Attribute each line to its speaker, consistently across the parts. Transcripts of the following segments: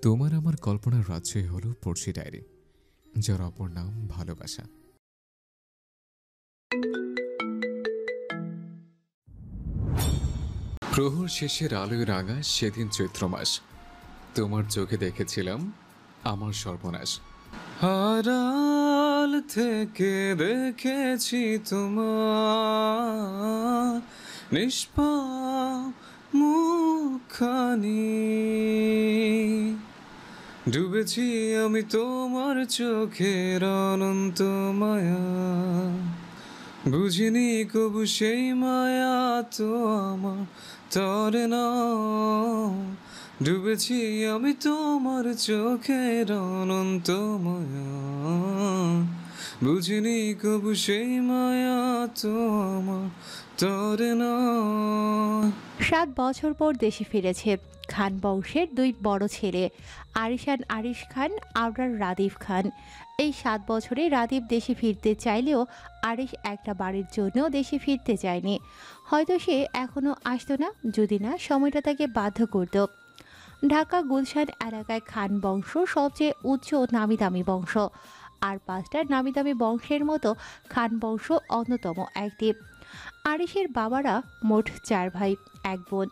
Speaker 1: তোমার আমার কল্পনার রাজ্যই হলো পড়শি ডায়েরি, যার অপর নাম ভালোবাসা। প্রহর শেষের আলোয় রাঙা সেদিন চৈত্র মাস, তোমার চোখে দেখেছিলাম আমার সর্বনাশ। আড়াল থেকে দেখেছি তোমার নিষ্পাপ মুখখানি, ডুবেছি আমি তোমার চোখের অনন্ত মায়া, বুঝিনি কবু সেই মায়া তো আমার তরে না। ডুবেছি আমি তোমার চোখের অনন্ত মায়া, বুঝিনি কবু সেই মায়া তো আমার তরে না।
Speaker 2: 7 বছর পর দেশে ফিরেছে খান বংশের দুই বড় ছেলে, আরিশান আরিশ খান আর রাদিফ খান। এই 7 বছরে রাদিফ দেশে ফিরতে চাইলেও আরিশ একটা বাড়ির জন্য দেশে ফিরতে চায়নি। হয়তো সে এখনো আসতো না যদি না সময়টা তাকে বাধ্য করত। ঢাকা গুলশান এলাকায় খান বংশ সবচেয়ে উচ্চ ও নামি দামি বংশ, আর 5টা নামি দামি বংশের মতো খান বংশ অন্যতম একটি। আরিশের বাবারা মোট 4 ভাই 1 বোন।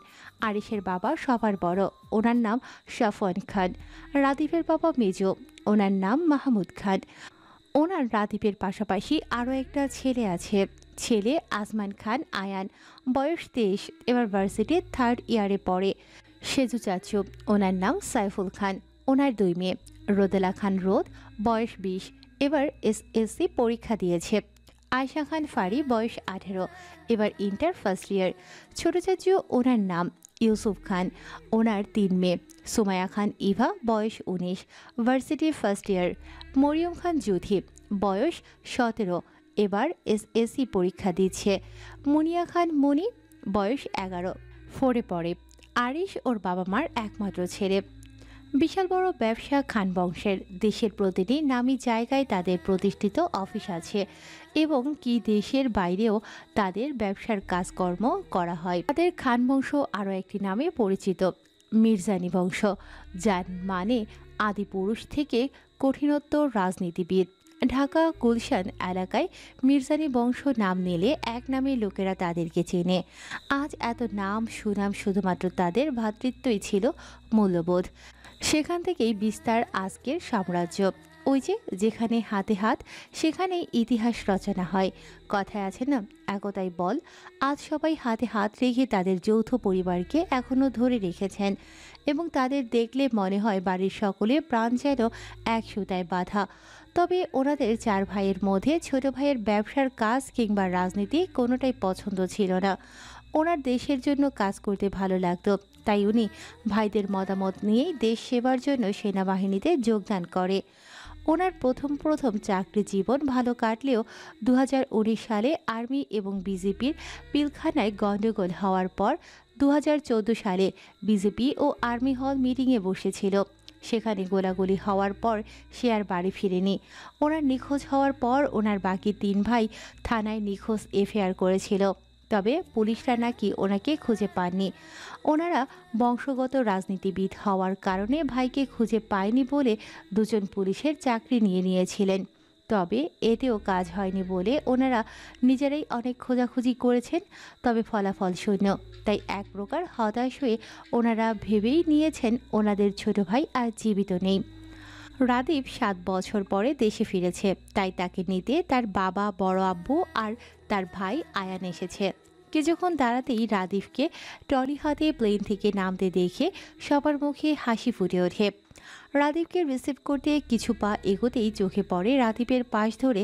Speaker 2: আরিশের বাবা সবার বড়, ওনার নাম সাফওয়ান খান। রাদিফের বাবা মেজ, ওনার নাম মাহমুদ খান। ওনার রাদিফের পাশাপাশি আরও একটা ছেলে আছে, ছেলে আজমান খান আয়ান, বয়স 23, এবার ভার্সিটির 3rd ইয়ারে পড়ে। সেজু চাচু, ওনার নাম সাইফুল খান। ওনার 2 মেয়ে, রোদেলা খান রোদ, বয়স 20, এবার এসএসসি পরীক্ষা দিয়েছে। আয়শা খান ফারি, বয়স 18, এবার ইন্টার ফার্স্ট ইয়ার। ছোট চাচু, ওনার নাম ইউসুফ খান। ওনার 3 মেয়ে, সুমায়া খান ইভা, বয়স 19, ভার্সিটি ফার্স্ট ইয়ার। মরিয়ম খান জুথি, বয়স 17, এবার এসএসসি পরীক্ষা দিচ্ছে। মুনিয়া খান মনি, বয়স 11, 4-এ পড়ে। আরিশ ওর বাবা মার একমাত্র ছেলে। বিশাল বড় ব্যবসা খান বংশের, দেশের প্রতিটি নামী জায়গায় তাদের প্রতিষ্ঠিত অফিস আছে এবং কি দেশের বাইরেও তাদের ব্যবসার কাজকর্ম করা হয়। তাদের খান বংশ আরও একটি নামে পরিচিত, মির্জানি বংশ, যার মানে আদিপুরুষ থেকে কঠিনত্ব রাজনীতিবিদ। ঢাকা গুলশান এলাকায় মির্জানি বংশ নাম নিলে এক নামে লোকেরা তাদেরকে চেনে। আজ এত নাম সুনাম শুধুমাত্র তাদের ভ্রাতৃত্বই ছিল মূল্যবোধ। সেখান থেকেই বিস্তার আজকের সাম্রাজ্য। ওই যে যেখানে হাতে হাত সেখানেই ইতিহাস রচনা হয়। কথায় আছে না, একতাই বল। আজ সবাই হাতে হাত রেখে তাদের যৌথ পরিবারকে এখনও ধরে রেখেছেন এবং তাদের দেখলে মনে হয় বাড়ির সকলের প্রাণ যেন এক সুতায় বাঁধা। তবে ওনাদের 4 ভাইয়ের মধ্যে ছোট ভাইয়ের ব্যবসার কাজ কিংবা রাজনীতি কোনোটাই পছন্দ ছিল না। ওনার দেশের জন্য কাজ করতে ভালো লাগতো, তাই উনি ভাইদের মতামত নিয়েই দেশ সেবার জন্য সেনাবাহিনীতে যোগদান করে। ওনার প্রথম প্রথম চাকরি জীবন ভালো কাটলেও 2019 সালে আর্মি এবং বিজেপির পিলখানায় গণ্ডগোল হওয়ার পর 2014 সালে বিজেপি ও আর্মি হল মিটিংয়ে বসেছিল। সেখানে গোলাগুলি হওয়ার পর সে আর বাড়ি ফিরেনি। ওনার নিখোঁজ হওয়ার পর ওনার বাকি 3 ভাই থানায় নিখোঁজ এফআইআর করেছিল, তবে পুলিশরা নাকি ওনাকে খুঁজে পাননি। ওনারা বংশগত রাজনীতিবিদ হওয়ার কারণে ভাইকে খুঁজে পায়নি বলে 2 জন পুলিশের চাকরি নিয়েছিলেন, তবে এতেও কাজ হয়নি বলে ওনারা নিজেরাই অনেক খোঁজাখুঁজি করেছেন, তবে ফলাফল শূন্য। তাই এক প্রকার হতাশ হয়ে ওনারা ভেবেই নিয়েছেন ওনাদের ছোট ভাই আর জীবিত নেই। রাদীপ 7 বছর পরে দেশে ফিরেছে, তাই তাকে নিতে তার বাবা, বড় আব্বু আর তার ভাই আয়ান এসেছে। কিছুক্ষণ দাঁড়াতেই রাদীপকে ট্রলি হাতে প্লেন থেকে নামতে দেখে সবার মুখে হাসি ফুটে ওঠে। রাদীপকে রিসিভ করতে কিছু পা এগোতেই চোখে পড়ে রাদীপের পাশ ধরে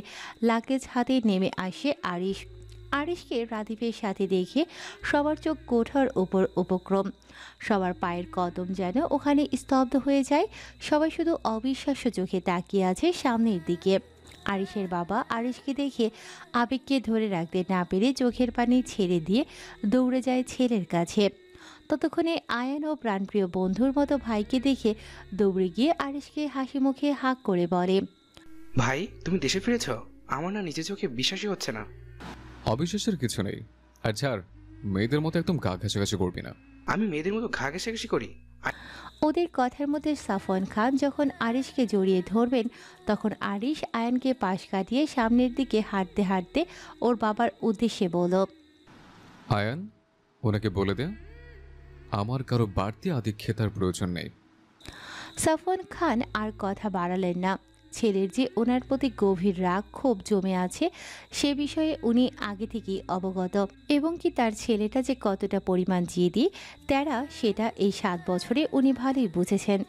Speaker 2: লাগেজ হাতে নেমে আসে আরিশ। আরিশকে রাদীপের সাথে দেখে সবার চোখ কোঠার উপর উপক্রম, সবার পায়ের কদম যেন ওখানে স্তব্ধ হয়ে যায়। সবাই শুধু অবিশ্বাস্য চোখে তাকিয়ে আছে সামনের দিকে। আরিশের বাবা আরিশকে দেখে আবেগকে ধরে রাখতে না পেরে চোখের পানি ছেড়ে দিয়ে দৌড়ে যায় ছেলের কাছে। ততক্ষণে আয়ান ও প্রাণপ্রিয় বন্ধুর মতো ভাইকে দেখে দৌড়ে গিয়ে আরিশকে হাসি মুখে হাঁক করে বলে,
Speaker 3: ভাই তুমি দেশে ফিরেছ? আমার না নিজের চোখে বিশ্বাসই হচ্ছে না।
Speaker 1: অবিশ্বাসের কিছু নেই, আর ছাড়, মেয়েদের মতো একদম গা ঘাসাঘাসি করবি না।
Speaker 3: আমি মেয়েদের মতো ঘা ঘেঁষাঘেঁষি করি?
Speaker 2: ওদের কথার মধ্যে সাফওয়ান খান যখন আরিশকে জড়িয়ে ধরবেন, তখন আরিশ আয়ানকে পাশ কাটিয়ে সামনের দিকে হাঁটতে হাঁটতে ওর বাবার উদ্দেশ্যে বলল,
Speaker 1: আয়ান, ওনাকে বলে দে আমার কারো বাড়তি আধিক্যতার প্রয়োজন নেই।
Speaker 2: সাফওয়ান খান আর কথা বাড়ালেন না। ছেলের যে ওনার প্রতি গভীর রাগ ক্ষোভ জমে আছে সে বিষয়ে উনি আগে থেকেই অবগত, এবং কি তার ছেলেটা যে কতটা পরিমাণ জেদি তেরা সেটা এই 7 বছরে উনি ভালোই বুঝেছেন।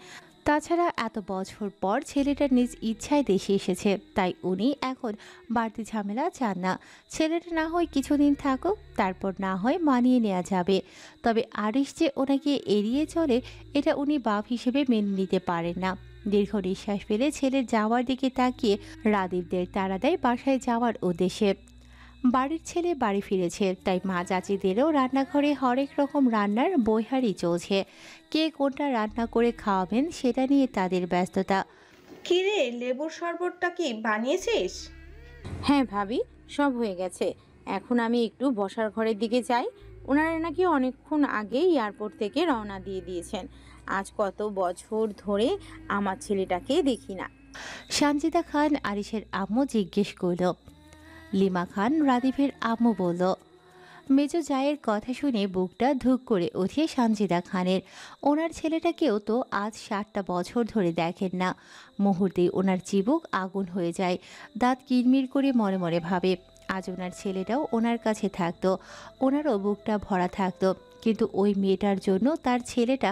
Speaker 2: তাছাড়া এত বছর পর ছেলেটা নিজ ইচ্ছায় দেশে এসেছে, তাই উনি এখন বাড়তি ঝামেলা চান না। ছেলেটা না হয় কিছুদিন থাকুক, তারপর না হয় মানিয়ে নেওয়া যাবে। তবে আরিশ যে ওনাকে এড়িয়ে চলে এটা উনি বাপ হিসেবে মেনে নিতে পারেন না। দীর্ঘ নিঃশ্বাস ফেলে ছেলের যাওয়ার দিকে তাকিয়ে রাদীপদের তাড়া দেয় বাসায় যাওয়ার উদ্দেশ্যে। বাড়ির ছেলে বাড়ি ফিরেছে, তাই মা চাচিদেরও রান্নাঘরে হরেক রকম রান্নার বৈহারি চলছে। কে কোনটা রান্না করে খাওয়াবেন সেটা নিয়ে তাদের ব্যস্ততা।
Speaker 4: কিরে, লেবুর শরবতটা কি বানিয়েছিস?
Speaker 5: হ্যাঁ ভাবি, সব হয়ে গেছে। এখন আমি একটু বসার ঘরের দিকে যাই। ওনারা নাকি অনেকক্ষণ আগেই এয়ারপোর্ট থেকে রওনা দিয়ে দিয়েছেন। আজ কত বছর ধরে আমার ছেলেটাকে দেখি না।
Speaker 2: সানজিদা খান আরিশের আম্মু জিজ্ঞেস করল। লিমা খান রাদীপের আম্মু বলল। মেজো জায়ের কথা শুনে বুকটা ধুক করে ওঠে সানজিদা খানের। ওনার ছেলেটাকেও তো আজ 7টা বছর ধরে দেখেন না। মুহূর্তেই ওনার চিবুক আগুন হয়ে যায়। দাঁত কিরমির করে মনে মনে ভাবে আজ ওনার ছেলেটাও ওনার কাছে থাকতো, ওনারও বুকটা ভরা থাকতো। কিন্তু ওই মেয়েটার জন্য তার ছেলেটা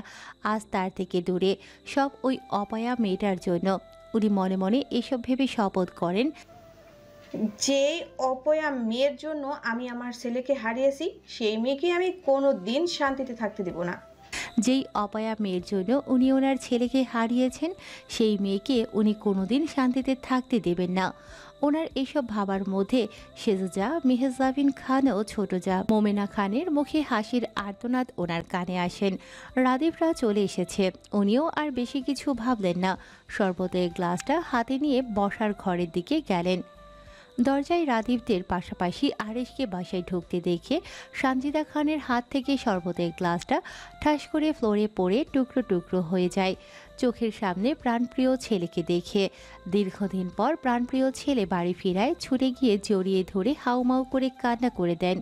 Speaker 2: আজ তার থেকে দূরে, সব ওই অপয়া মেয়েটার জন্য। উনি মনে মনে এসব ভেবে শপথ করেন,
Speaker 4: যে অপয়া মেয়ের জন্য আমি আমার ছেলেকে হারিয়েছি, সেই মেয়েকে আমি কোনো দিন শান্তিতে থাকতে দেব না।
Speaker 2: যেই অপয়া মেয়ের জন্য উনি ওনার ছেলেকে হারিয়েছেন সেই মেয়েকে উনি কোনোদিন শান্তিতে থাকতে দেবেন না। ওনার এসব ভাবার মধ্যে সেজুজা মেহজাবিন খানও ছোট যা মোমেনা খানের মুখে হাসির আর্তনাদ ওনার কানে আসেন। রাদীপরা চলে এসেছে, উনিও আর বেশি কিছু ভাবলেন না। শরবতের গ্লাসটা হাতে নিয়ে বসার ঘরের দিকে গেলেন। দরজায় রাদীপদের পাশাপাশি আরিশকে বাসায় ঢুকতে দেখে সানজিদা খানের হাত থেকে শরবতের গ্লাসটা ঠাস করে ফ্লোরে পড়ে টুকরো টুকরো হয়ে যায়। চোখের সামনে প্রাণপ্রিয় ছেলেকে দেখে দীর্ঘদিন পর প্রাণপ্রিয় ছেলে বাড়ি ফিরায় ছুটে গিয়ে জড়িয়ে ধরে হাউমাউ করে কান্না করে দেন।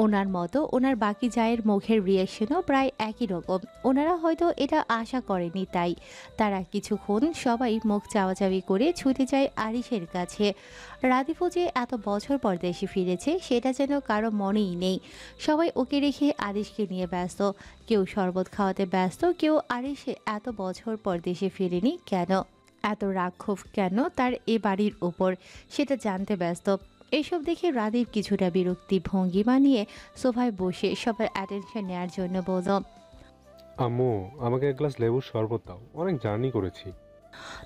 Speaker 2: ওনার মতো ওনার বাকি জায়ের মুখের রিয়াকশনও প্রায় একই রকম। ওনারা হয়তো এটা আশা করেনি, তাই তারা কিছুক্ষণ সবাই মুখ চাওয়াচাওয়ি করে ছুটে যায় আরিশের কাছে। রাদীপও যে এত বছর পর দেশে ফিরেছে সেটা যেন কারো মনেই নেই। সবাই ওকে রেখে আরিশকে নিয়ে ব্যস্ত, কেউ শরবত খাওয়াতে ব্যস্ত, কেউ আরিশে এত বছর পর দেশে ফিরেনি কেন, এত রাক্ষোভ কেন তার এ বাড়ির ওপর সেটা জানতে ব্যস্ত। এসব দেখে রাদীপ কিছুটা বিরক্তি ভঙ্গিমা নিয়ে সোফায় বসে সবার অ্যাটেনশন নেওয়ার জন্য বলল,
Speaker 6: আম্মু, আমাকে এক গ্লাস লেবুর শরবত দাও, অনেক জার্নি করেছি।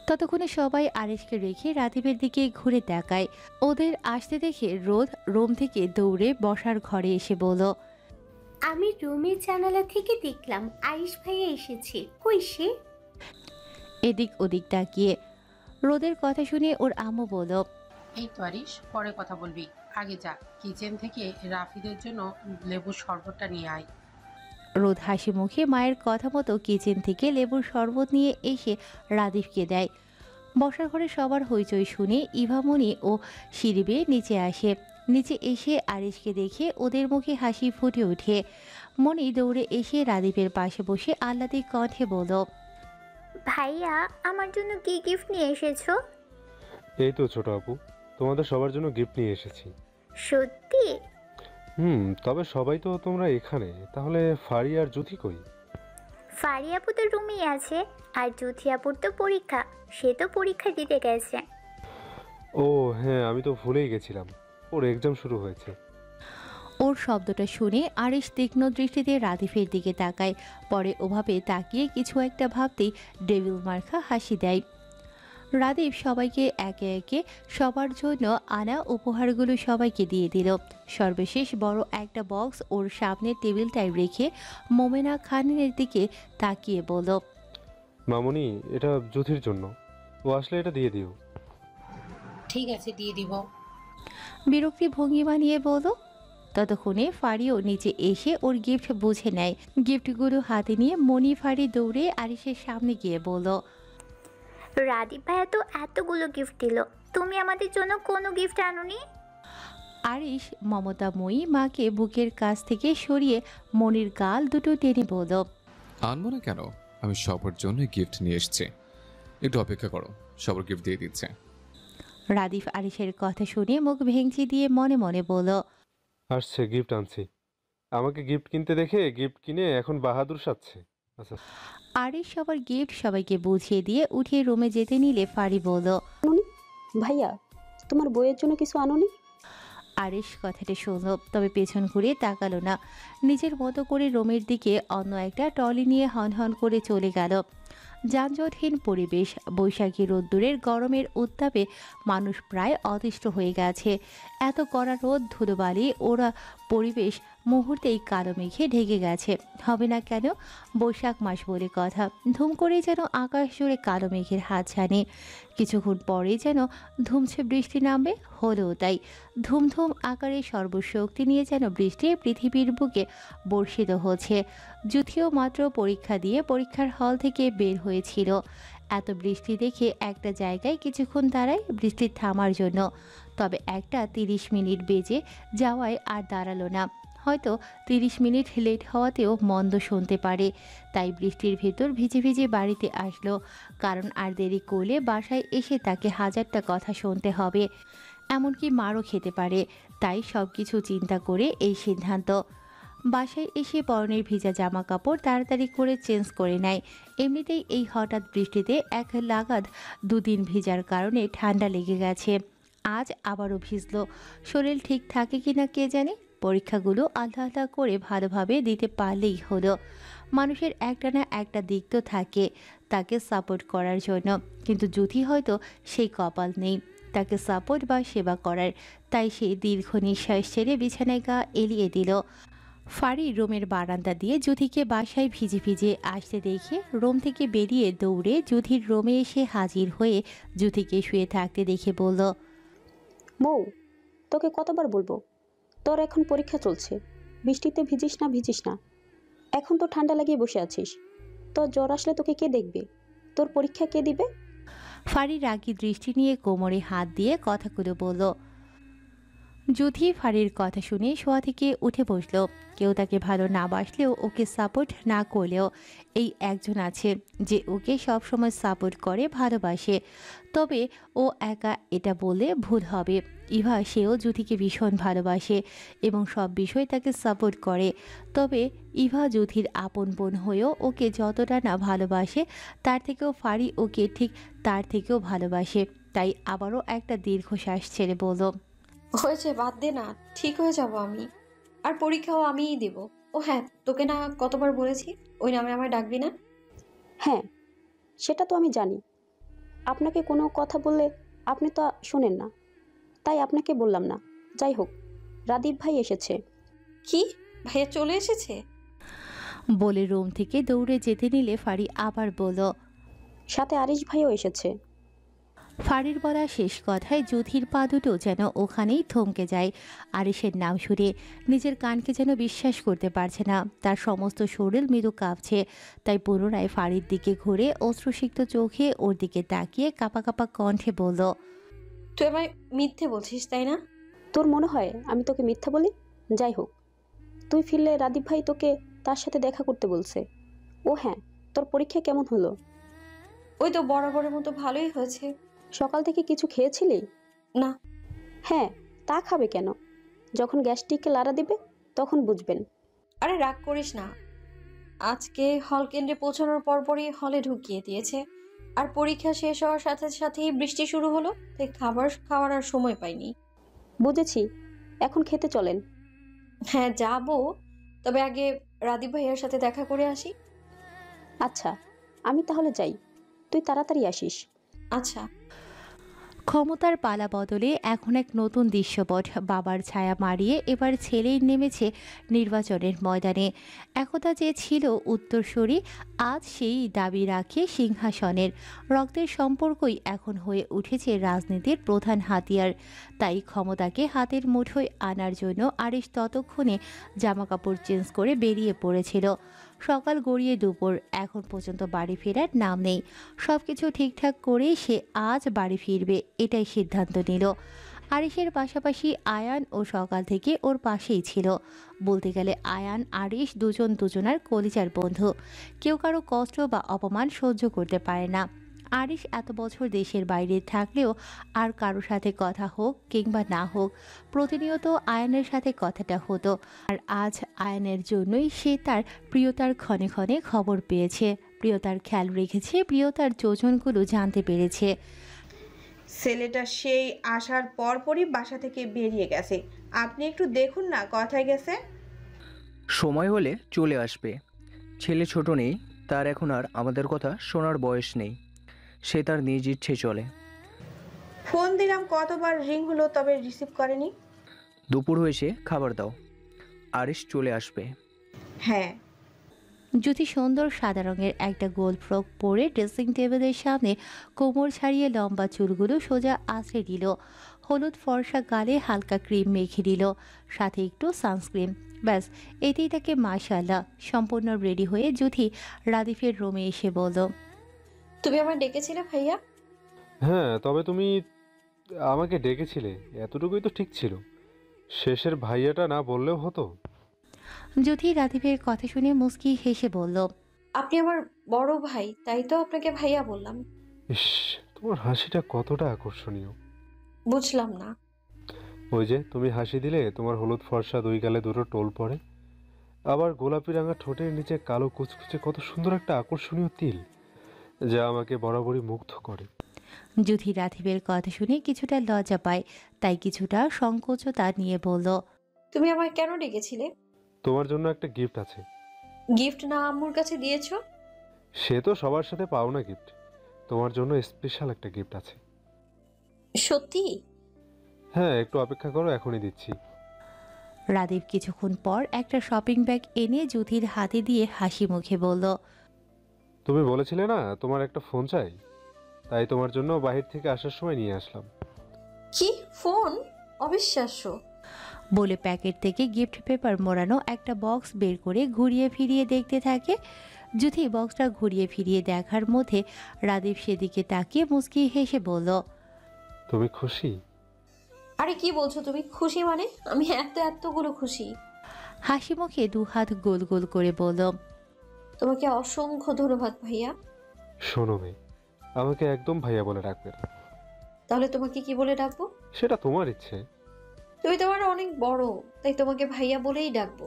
Speaker 2: ততক্ষণে সবাই আরিশকে রেখে রাদীপের দিকে ঘুরে তাকায়। ওদের আসতে দেখে রোদ রুম থেকে দৌড়ে বসার ঘরে এসে বলল,
Speaker 7: আমি রুমের জানালা থেকে দেখলাম আরিশ ভাইয়া এসেছে, কই সে?
Speaker 2: এদিক ওদিক তাকিয়ে রোদের কথা শুনে ওর আম্মু বলল,
Speaker 8: এই তো আরিশ, পরে কথা বলবি, আগে যা কিচেন থেকে রাফিদের জন্য লেবুর শরবতটা নিয়ে আয়।
Speaker 2: রোদ হাসি মুখে মায়ের কথা মতো কিচেন থেকে লেবুর শরবত নিয়ে এসে রাদীপকে দেয়। বসার ঘরে সবার হইচই শুনে ইভামণি ও সিঁড়ি বেয়ে নিচে আসে। নিচে এসে আরিশকে দেখে ওদের মুখে হাসি ফুটে ওঠে। মণি দৌড়ে এসে রাদীপের পাশে বসে আহ্লাদে কণ্ঠে বলল,
Speaker 7: ভাইয়া, আমার জন্য কি গিফট নিয়ে এসেছো?
Speaker 6: এই তো ছোট আপু, তোমাদের সবার জন্য গিফট নিয়ে এসেছি।
Speaker 7: সত্যি?
Speaker 6: তবে সবাই তো তোমরা এখানে, তাহলে ফারি আর জুথি কই?
Speaker 7: ফারি আপু তো রুমেই আছে, আর জুথি আপুর তো পরীক্ষা, সে তো পরীক্ষা দিতে গেছে।
Speaker 6: ও হ্যাঁ, আমি তো ভুলেই গেছিলাম, ওর এক্সাম শুরু হয়েছে।
Speaker 2: ওর শব্দটা শুনে আরিশ তীক্ষ্ণ দৃষ্টিতে রাদীপের দিকে তাকায়। পরে ওভাবে তাকিয়ে কিছু একটা ভাবতেই ডেভিল মার্কা হাসি দেয়। রাদীপ সবাইকে একে একে সবার জন্য আনা উপহারগুলো সবাইকে দিয়ে দিল। সর্বশেষ বড় একটা বক্স ওর সামনের টেবিলটায় রেখে মোমেনা খানের দিকে তাকিয়ে বলল,
Speaker 6: মামুনি, এটা জুথির জন্য, ও আসলে এটা দিয়ে দিও।
Speaker 8: ঠিক আছে, দিয়ে দিব।
Speaker 2: বিরক্তি ভঙ্গিমা নিয়ে বলল, ততক্ষণে ফারিও নিচে এসে ওর গিফট বুঝে নেয়। গিফটগুলো হাতে নিয়ে মনি ফারি দৌড়ে আরিশের সামনে গিয়ে বলল,
Speaker 7: রাদীপ ভাইয়া তো এতগুলো গিফট দিল, তুমি আমাদের জন্য কোনো গিফট আনোনি?
Speaker 2: আরিশ মমতাময়ী মাকে বুকের কাছ থেকে সরিয়ে মনির গাল দুটো টেনে বলল,
Speaker 1: আনবো না কেন, আমি সবার জন্য গিফট নিয়ে এসেছি, একটু অপেক্ষা করো, সবার গিফট দিয়ে দিচ্ছে।
Speaker 2: রাদিফ আরিশের কথা শুনে মুখ ভেঙচি দিয়ে মনে মনে বলল,
Speaker 6: আসছে, গিফট আনছি। আমাকে গিফট কিনতে দেখে গিফট কিনে এখন বাহাদুর সাজছে। আচ্ছা,
Speaker 2: আরিশ সবার গিফট সবাইকে বুঝিয়ে দিয়ে উঠে রুমে যেতে নিলে ফারি বলল,
Speaker 9: ভাইয়া তোমার বইয়ের জন্য কিছু আনোনি?
Speaker 2: আরিশ কথাটা শুনল, তবে পেছন ঘুরে তাকালো না। নিজের মতো করে রুমের দিকে অন্য একটা ট্রলি নিয়ে হনহন করে চলে গেল। যানজটহীন পরিবেশ, বৈশাখী রোদ্দুরের গরমের উত্তাপে মানুষ প্রায় অতিষ্ঠ হয়ে গেছে। এত কড়া রোদ, ধুলোবালি, ওরা পরিবেশ মুহূর্তেই কালো মেঘে ঢেকে গেছে। হবে না কেন, বৈশাখ মাস বলে কথা। ধুম করে যেন আকাশ জুড়ে কালো মেঘের হাত ছানে। কিছুক্ষণ পরেই যেন ধুমছে বৃষ্টি নামবে, হলেও তাই। ধুমধুম আকারে সর্বশক্তি নিয়ে যেন বৃষ্টি পৃথিবীর বুকে বর্ষিত হচ্ছে। যুথিও মাত্র পরীক্ষা দিয়ে পরীক্ষার হল থেকে বের হয়েছিল। এত বৃষ্টি দেখে একটা জায়গায় কিছুক্ষণ দাঁড়ায় বৃষ্টি থামার জন্য। তবে একটা 30 মিনিট বেজে যাওয়ায় আর দাঁড়ালো না। হয়তো 30 মিনিট লেট হওয়াতেও মন্দ শুনতে পারে। তাই বৃষ্টির ভেতর ভিজে ভিজে বাড়িতে আসলো, কারণ আর দেরি করলে বাসায় এসে তাকে হাজারটা কথা শুনতে হবে, এমনকি মারও খেতে পারে। তাই সব কিছু চিন্তা করে এই সিদ্ধান্ত। বাসায় এসে পরনের ভিজা জামা কাপড় তাড়াতাড়ি করে চেঞ্জ করে নেয়। এমনিতেই এই হঠাৎ বৃষ্টিতে এক লাগাদ দুদিন ভিজার কারণে ঠান্ডা লেগে গেছে। আজ আবারও ভিজল। শরীর ঠিক থাকে কিনা কে জানে। পরীক্ষাগুলো আলাদা আলাদা করে ভালোভাবে দিতে পারলেই হলো। মানুষের একটা না একটা দিক তো থাকে তাকে সাপোর্ট করার জন্য, কিন্তু যুথি হয়তো সেই কপাল নেই তাকে সাপোর্ট বা সেবা করার। তাই সে দীর্ঘ নিঃশ্বাস ছেড়ে বিছানায় গা এলিয়ে দিল। ফারি রুমের বারান্দা দিয়ে যুথিকে বাসায় ভিজে ভিজে আসতে দেখে রুম থেকে বেরিয়ে দৌড়ে যুথির রুমে এসে হাজির হয়ে যুথিকে শুয়ে থাকতে দেখে বলল,
Speaker 9: বউ, তোকে কতবার বলবো, তোর এখন পরীক্ষা চলছে, বৃষ্টিতে ভিজিস না ভিজিস না। এখন তো ঠান্ডা লাগিয়ে বসে আছিস, তোর জ্বর আসলে তোকে কে দেখবে? তোর পরীক্ষা কে দিবে?
Speaker 2: ফারি রাগী দৃষ্টি নিয়ে কোমরে হাত দিয়ে কথাগুলো বলল। যুথি ফারির কথা শুনে শোয়া থেকে উঠে বসলো। কেউ তাকে ভালো না বাসলেও ওকে সাপোর্ট না করলেও এই একজন আছে যে ওকে সবসময় সাপোর্ট করে, ভালোবাসে। তবে ও একা এটা বললে ভুল হবে। ইভা, সেও যুথিকে ভীষণ ভালোবাসে এবং সব বিষয় তাকে সাপোর্ট করে। তবে ইভা যুথির আপন বোন হয়েও ওকে যতটা না ভালোবাসে তার থেকেও ফারি ওকে ঠিক তার থেকেও ভালোবাসে। তাই আবারও একটা দীর্ঘশ্বাস ছেড়ে বলল,
Speaker 10: হয়েছে, বাদ দে না, ঠিক হয়ে যাব আমি। আর পরীক্ষাও আমিই দেব। ও হ্যাঁ, তোকে না কতবার বলেছি ওই নামে আমায় ডাকবি না।
Speaker 9: হ্যাঁ, সেটা তো আমি জানি। আপনাকে কোনো কথা বললে আপনি তো শোনেন না, তাই আপনাকে বললাম না। যাই হোক, রাদীপ ভাই এসেছে।
Speaker 10: কি, ভাইয়া চলে এসেছে?
Speaker 2: বলে রুম থেকে দৌড়ে যেতে নিলে ফারি আবার বলল,
Speaker 9: সাথে আরিশ ভাইও এসেছে।
Speaker 2: ফারির বলা শেষ কথায় যুথির পা দুটো যেন ওখানেই থমকে যায়। আরিশের নাম শুনে নিজের কানকে যেন বিশ্বাস করতে পারছে না। তার সমস্ত শরীর মৃদু কাঁপছে। তাই পুনরায় ফারির দিকে ঘুরে অশ্রুসিক্ত চোখে ওর দিকে তাকিয়ে কাঁপা কাঁপা কণ্ঠে বলল,
Speaker 10: তুই আমায় মিথ্যে বলছিস তাই না?
Speaker 9: তোর মনে হয় আমি তোকে মিথ্যা বলি? যাই হোক, তুই ফিরলে রাদীপ ভাই তোকে তার সাথে দেখা করতে বলছে। ও হ্যাঁ, তোর পরীক্ষা কেমন হলো?
Speaker 10: ওই তো বরাবরের মতো ভালোই হয়েছে।
Speaker 9: সকাল থেকে কিছু খেয়েছিলি?
Speaker 10: না।
Speaker 9: হ্যাঁ, তা খাবে কেন? যখন গ্যাস্ট্রিককে লাড়া দিবে তখন বুঝবেন।
Speaker 10: আরে রাগ করিস না, আজকে হল কেন্দ্রে পৌঁছানোর পরপরই হলে ঢুকিয়ে দিয়েছে। আর পরীক্ষা শেষ হওয়ার সাথে সাথেই বৃষ্টি শুরু হলো, তাই খাবার খাওয়ার আর সময় পাইনি।
Speaker 9: বুঝেছি, এখন খেতে চলেন।
Speaker 10: হ্যাঁ যাবো, তবে আগে রাদীপ ভাইয়ার সাথে দেখা করে আসি।
Speaker 9: আচ্ছা, আমি তাহলে যাই, তুই তাড়াতাড়ি আসিস।
Speaker 10: আচ্ছা।
Speaker 2: ক্ষমতার পালা বদলে এখন এক নতুন দৃশ্যপট বাবার ছায়া মারিয়ে এবার ছেলেই নেমেছে নির্বাচনের ময়দানে। একদা যে ছিল উত্তরসূরি, আজ সেই দাবি রাখে সিংহাসনের। রক্তের সম্পর্কই এখন হয়ে উঠেছে রাজনীতির প্রধান হাতিয়ার। তাই ক্ষমতাকে হাতের মুঠোয় আনার জন্য আরিশ ততক্ষণে জামাকাপড় চেঞ্জ করে বেরিয়ে পড়েছিল। সকাল গড়িয়ে দুপুর, এখন পর্যন্ত বাড়ি ফেরার নাম নেই। সব কিছু ঠিকঠাক করে সে আজ বাড়ি ফিরবে, এটাই সিদ্ধান্ত নিল। আরিশের পাশাপাশি আয়ান ও সকাল থেকে ওর পাশেই ছিল। বলতে গেলে আয়ান আরিশ দুজন দুজনার কলিজার বন্ধু। কেউ কারো কষ্ট বা অপমান সহ্য করতে পারে না। আরিশ এত বছর দেশের বাইরে থাকলেও আর কারো সাথে কথা হোক কিংবা না হোক, প্রতিনিয়ত আয়ানের সাথে কথাটা হতো। আর আজ আয়ানের জন্যই সে তার প্রিয়তার ক্ষণে ক্ষণে খবর পেয়েছে, প্রিয়তার খেয়াল রেখেছে, প্রিয়তার যোজনগুলো জানতে পেরেছে।
Speaker 4: ছেলেটা সেই আসার পরপরই বাসা থেকে বেরিয়ে গেছে। আপনি একটু দেখুন না কোথায় গেছে।
Speaker 11: সময় হলে চলে আসবে। ছেলে ছোট নেই, তার এখন আর আমাদের কথা শোনার বয়স নেই। সে তার নিজ ইচ্ছে চলে।
Speaker 4: ফোন দিলাম, কতবার রিং হলো, তবে রিসিভ করেনি।
Speaker 11: দুপুর হয়েছে, খাবার দাও। আরিশ চলে আসবে।
Speaker 4: হ্যাঁ।
Speaker 2: জ্যোতি সুন্দর সাদা রঙের একটা গোল ফ্রক পরে ড্রেসিং টেবিলের সামনে কোমর ছাড়িয়ে লম্বা চুলগুলো সোজা আঁচড়ে দিল। হলুদ ফর্সা গালে হালকা ক্রিম মেখে দিল, সাথে একটু সানস্ক্রিন। ব্যাস, এতেই তাকে মাশাআল্লাহ সম্পূর্ণ রেডি হয়ে জ্যোতি রাদিফের রুমে এসে বলল,
Speaker 10: তুমি আমায় ডেকেছিলে ভাইয়া?
Speaker 6: হ্যাঁ, তবে তুমি আমাকে ডেকেছিলে, এতটুকুই তো ঠিক ছিল। শেষের ভাইয়াটা না বললেও হতো।
Speaker 2: জ্যোতি রাদিফের কথা শুনে মুস্কি হেসে বলল,
Speaker 10: আপনি আমার বড় ভাই, তাই তো আপনাকে ভাইয়া বললাম।
Speaker 6: ইস, তোমার হাসিটা কতটা আকর্ষণীয়।
Speaker 10: বুঝলাম না।
Speaker 6: ওই যে তুমি হাসি দিলে তোমার হলুদ ফর্সা দুই গালে দুটো টোল পড়ে, আবার গোলাপি রাঙা ঠোঁটের নিচে কালো কুচকুচে কত সুন্দর একটা আকর্ষণীয় তিল, যা আমাকে বরাবরই মুগ্ধ করে।
Speaker 2: জ্যোতি রাদিফের কথা শুনে কিছুটা লজ্জা পায়, তাই কিছুটা সংকোচতা নিয়ে বলল,
Speaker 10: তুমি আমায় কেন ডেকেছিলে?
Speaker 6: তোমার জন্য একটা গিফট আছে।
Speaker 10: গিফট না আম্মুর কাছে দিয়েছো?
Speaker 6: সে তো সবার সাথে পাও না গিফট, তোমার জন্য স্পেশাল একটা গিফট আছে।
Speaker 10: সত্যি?
Speaker 6: হ্যাঁ, একটু অপেক্ষা করো, এখনই দিচ্ছি।
Speaker 2: রাদীপ কিছুক্ষণ পর একটা শপিং ব্যাগ এনে জ্যোতির হাতে দিয়ে হাসি মুখে বলল,
Speaker 6: তুমি বলেছিলে না তোমার একটা ফোন চাই, তাই তোমার জন্য বাহির থেকে আসার সময় নিয়ে আসলাম।
Speaker 10: কি ফোন? অবিশ্বাস্য।
Speaker 2: বলে প্যাকেট থেকে গিফট পেপার মোড়ানো একটা বক্স বের করে ঘুরিয়ে ফিরিয়ে দেখতে থাকে। জ্যোতি বক্সটা ঘুরিয়ে ফিরিয়ে দেখার মধ্যে রাদীপ সেদিকে তাকিয়ে মুচকি হেসে বলল,
Speaker 6: তুমি খুশি?
Speaker 10: আরে কি বলছো তুমি? খুশি মানে? আমি এতগুলো খুশি।
Speaker 2: হাসি মুখে দুহাত গোল গোল করে বলল,
Speaker 10: তোমাকে অসংখ্য ধন্যবাদ ভাইয়া।
Speaker 6: শোনো মেয়ে, আমাকে একদম ভাইয়া বলে ডাকবে না।
Speaker 10: তাহলে তোমাকে কি বলে ডাকবো?
Speaker 6: সেটা তোমার ইচ্ছে।
Speaker 10: তুমি তোমার অনেক বড়, তাই তোমাকে ভাইয়া বলেই ডাকবো।